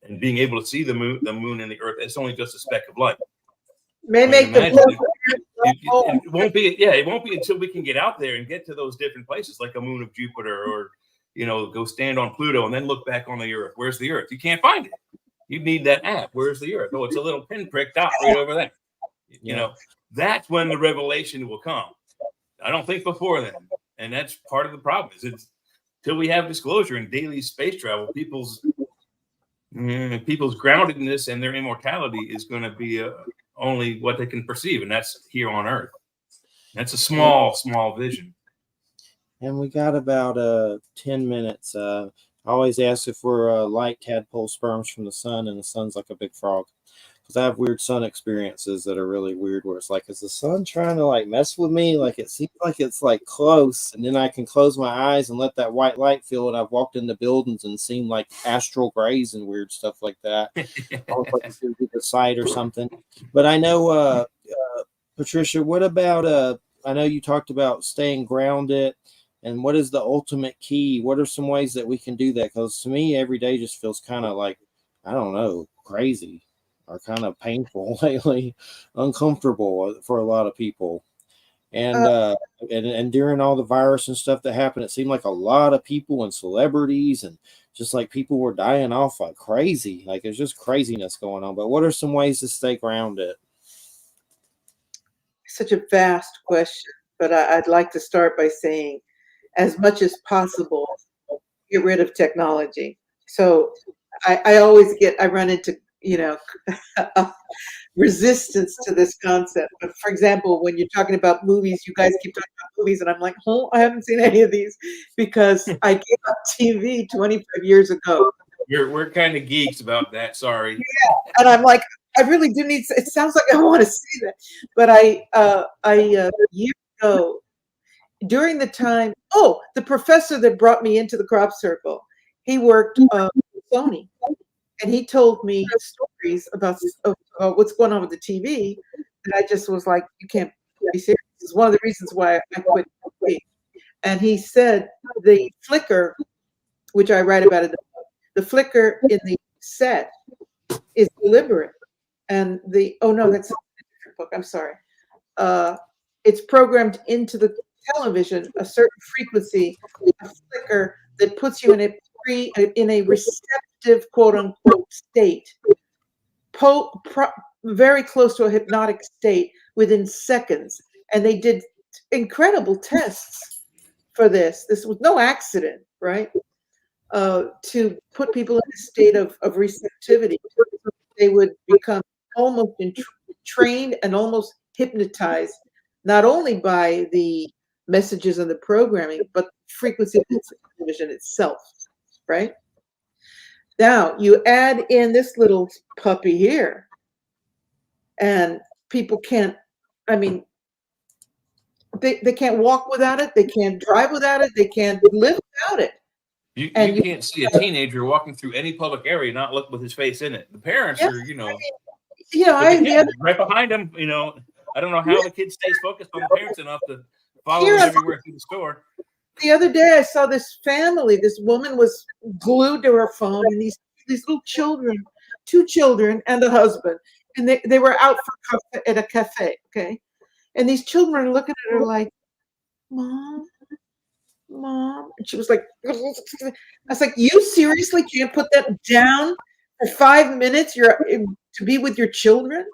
and being able to see the moon and the Earth. It's only just a speck of light. May make it won't be. Yeah, it won't be until we can get out there and get to those different places, like a moon of Jupiter, or go stand on Pluto and then look back on the Earth. Where's the Earth? You can't find it. You need that app. Where's the Earth? Oh, it's a little pinprick dot right over there. That's when the revelation will come. I don't think before then, and that's part of the problem. Is it's till we have disclosure in daily space travel, people's groundedness and their immortality is going to be only what they can perceive, and that's here on Earth. That's a small vision. And we got about 10 minutes. I always ask if we're like tadpole sperms from the sun, and the sun's like a big frog. Because I have weird sun experiences that are really weird, where it's like, is the sun trying to like mess with me? Like it seems like it's like close, and then I can close my eyes and let that white light fill it. I've walked into buildings and seen like astral grays and weird stuff like that. Almost like it's going to be the sight or something. But I know, Patricia, what about I know you talked about staying grounded, and what is the ultimate key? What are some ways that we can do that? Because to me, every day just feels kind of like, I don't know, crazy or kind of painful lately, uncomfortable for a lot of people. And during all the virus and stuff that happened, it seemed like a lot of people and celebrities and just like people were dying off like crazy. Like there's just craziness going on. But what are some ways to stay grounded? Such a vast question, but I'd like to start by saying, as much as possible, get rid of technology. So I run into resistance to this concept. But for example, when you're talking about movies, you guys keep talking about movies, and I'm like, oh, I haven't seen any of these because I gave up TV 25 years ago. We're kind of geeks about that. Sorry. Yeah, and I'm like, I really do need. It sounds like I want to see that, but years ago, during the time, the professor that brought me into the crop circle, he worked with Sony, and he told me stories about what's going on with the TV, and I just was like, you can't be serious. This is one of the reasons why I quit TV. And he said the flicker, which I write about in the book, the flicker in the set is deliberate. And that's a different book. I'm sorry. It's programmed into the television, a certain frequency, a flicker that puts you in a receptive, quote unquote, state, very close to a hypnotic state within seconds. And they did incredible tests for this. This was no accident, right? To put people in a state of receptivity. They would become almost trained and almost hypnotized, not only by the messages and the programming, but the frequency of the television itself, right? Now, you add in this little puppy here, and people can't, they can't walk without it, they can't drive without it, they can't live without it. You can't see a teenager walking through any public area not look with his face in it. The parents are, right behind him. I don't know how the kid stays focused on the parents enough to follow them everywhere through the store. The other day, I saw this family. This woman was glued to her phone, and these little children, 2 children and a husband, and they were out at a cafe. Okay, and these children are looking at her like, "Mom, Mom," and she was like, I was like, "You seriously can't put that down for 5 minutes? You're to be with your children."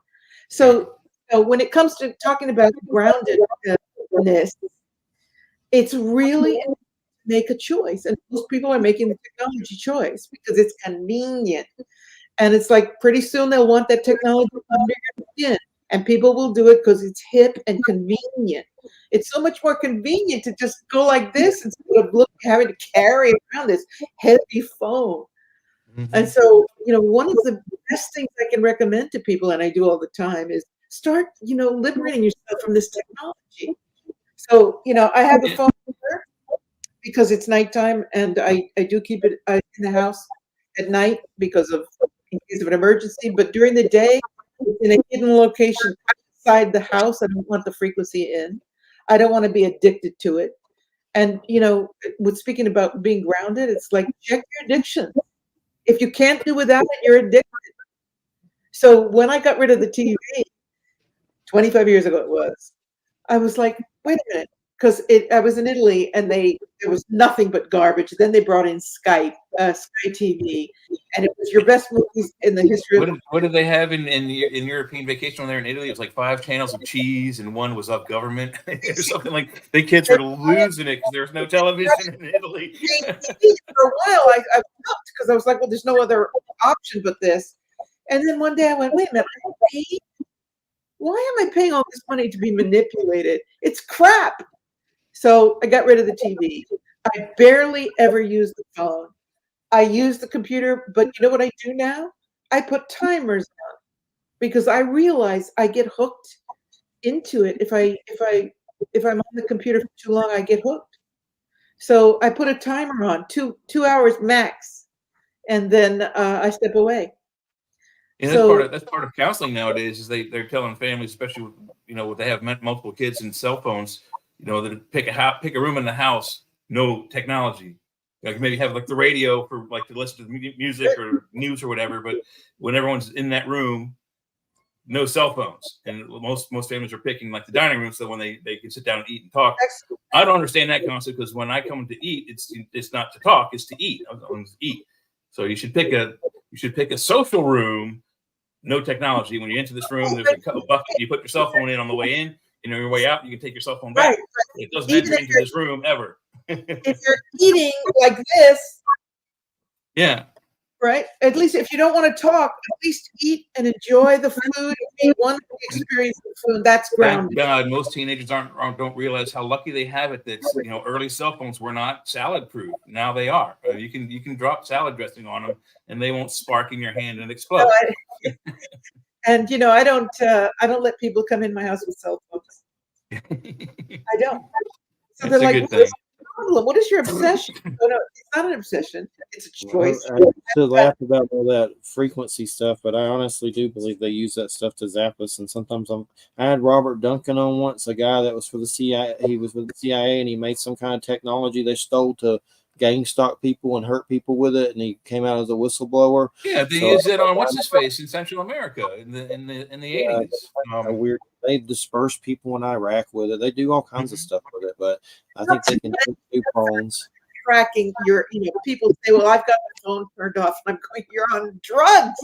So when it comes to talking about groundedness, it's really make a choice, and most people are making the technology choice because it's convenient, and it's like pretty soon they'll want that technology under your skin, and people will do it because it's hip and convenient. It's so much more convenient to just go like this instead of having to carry around this heavy phone. Mm-hmm. And so, one of the best things I can recommend to people, and I do all the time, is start, liberating yourself from this technology. So, I have a phone here because it's nighttime, and I do keep it in the house at night in case of an emergency. But during the day, in a hidden location outside the house, I don't want the frequency in. I don't want to be addicted to it. And, with speaking about being grounded, it's like, check your addiction. If you can't do without it, you're addicted. So when I got rid of the TV, 25 years ago it was, I was like, wait a minute, because I was in Italy and there was nothing but garbage. Then they brought in Sky TV, and it was your best movies in the history of what did they have in European vacation when they were in Italy? It was like 5 channels of cheese and one was of government or something. Like the kids were losing it because there was no television in Italy. For a while, I looked because I was like, well, there's no other option but this. And then one day I went, wait a minute, why am I paying all this money to be manipulated? It's crap. So I got rid of the TV. I barely ever use the phone. I use the computer, but you know what I do now? I put timers on because I realize I get hooked into it. If I'm on the computer for too long, I get hooked. So I put a timer on, 2 hours max, and then I step away. And that's part of counseling nowadays. Is they're telling families, especially with, they have multiple kids and cell phones, that pick a room in the house, no technology. Like maybe have like the radio for like to listen to music or news or whatever. But when everyone's in that room, no cell phones. And most families are picking like the dining room so when they can sit down and eat and talk. I don't understand that concept because when I come to eat, it's not to talk, it's to eat. I want to eat. So you should pick a social room, no technology. When you enter this room, there's a bucket. You put your cell phone in on the way in, and on your way out, you can take your cell phone back. Right. It doesn't enter into this room ever. If you're eating like this, yeah, Right? At least if you don't want to talk, at least eat and enjoy the food and be one to experience the food. That's Thank grounding. God most teenagers don't realize how lucky they have it. That's, early cell phones were not salad proof. Now they are. You can drop salad dressing on them and they won't spark in your hand and explode. And I don't let people come in my house with cell phones. I don't. So they're like, "What is your problem? What is your obsession?" Oh, no, it's not an obsession. It's a choice. I should laugh about all that frequency stuff, but I honestly do believe they use that stuff to zap us. And sometimes I had Robert Duncan on once, a guy that was for the CIA. He was with the CIA, and he made some kind of technology they stole to gang stalk people and hurt people with it, and he came out as a whistleblower. Yeah, they used it on what's his face in Central America in the 80s. Weird. They disperse people in Iraq with it. They do all kinds of stuff with it, but I think they can do phones. Tracking your, people say, "Well, I've got my phone turned off," and I'm going, "You're on drugs.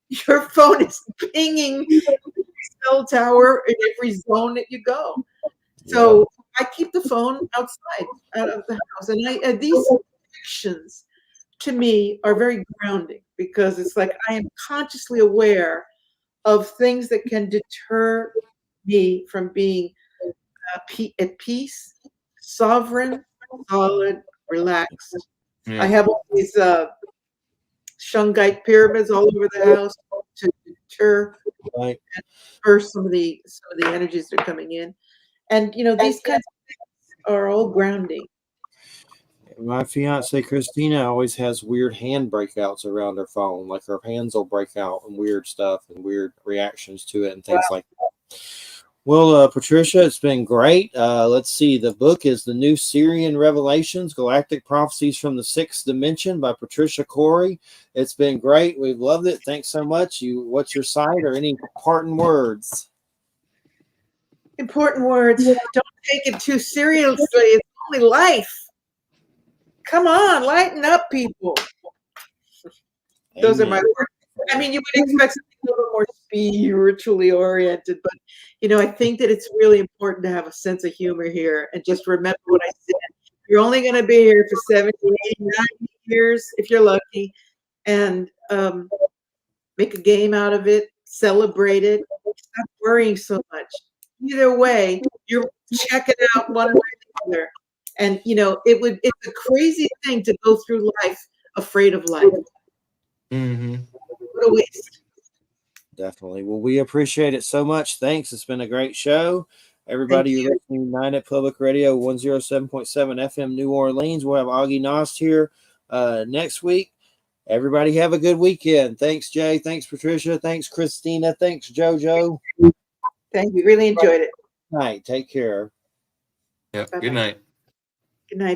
Your phone is pinging every cell tower in every zone that you go." So I keep the phone outside, out of the house, and these actions to me are very grounding, because it's like I am consciously aware of things that can deter me from being at peace, sovereign, solid, relaxed. I have all these shungite pyramids all over the house to deter and disperse some of the energies that are coming in. And these kinds of things are all grounding. My fiance Christina always has weird hand breakouts around her phone, like her hands will break out and weird stuff and weird reactions to it and things like that. Well, Patricia, it's been great. Let's see. The book is The New Sirian Revelations, Galactic Prophecies from the Sixth Dimension by Patricia Cori. It's been great. We've loved it. Thanks so much. What's your site or any parting words? Important words. Don't take it too seriously. It's only life. Come on, lighten up, people. Those are my words. I mean, you would expect something a little more spiritually oriented, but I think that it's really important to have a sense of humor here and just remember what I said. You're only going to be here for 70, 80, 90 years if you're lucky, and make a game out of it, celebrate it, stop worrying so much. Either way, you're checking out one way or the other. And it's a crazy thing to go through life afraid of life. Mm-hmm. What a waste. Definitely. Well, we appreciate it so much. Thanks. It's been a great show. Everybody, you're listening to 9 at Public Radio, 107.7 FM New Orleans. We'll have Augie Nost here next week. Everybody have a good weekend. Thanks, Jay. Thanks, Patricia. Thanks, Christina. Thanks, JoJo. Thank you. Really enjoyed it. All right. Take care. Yep. Good night. Good night.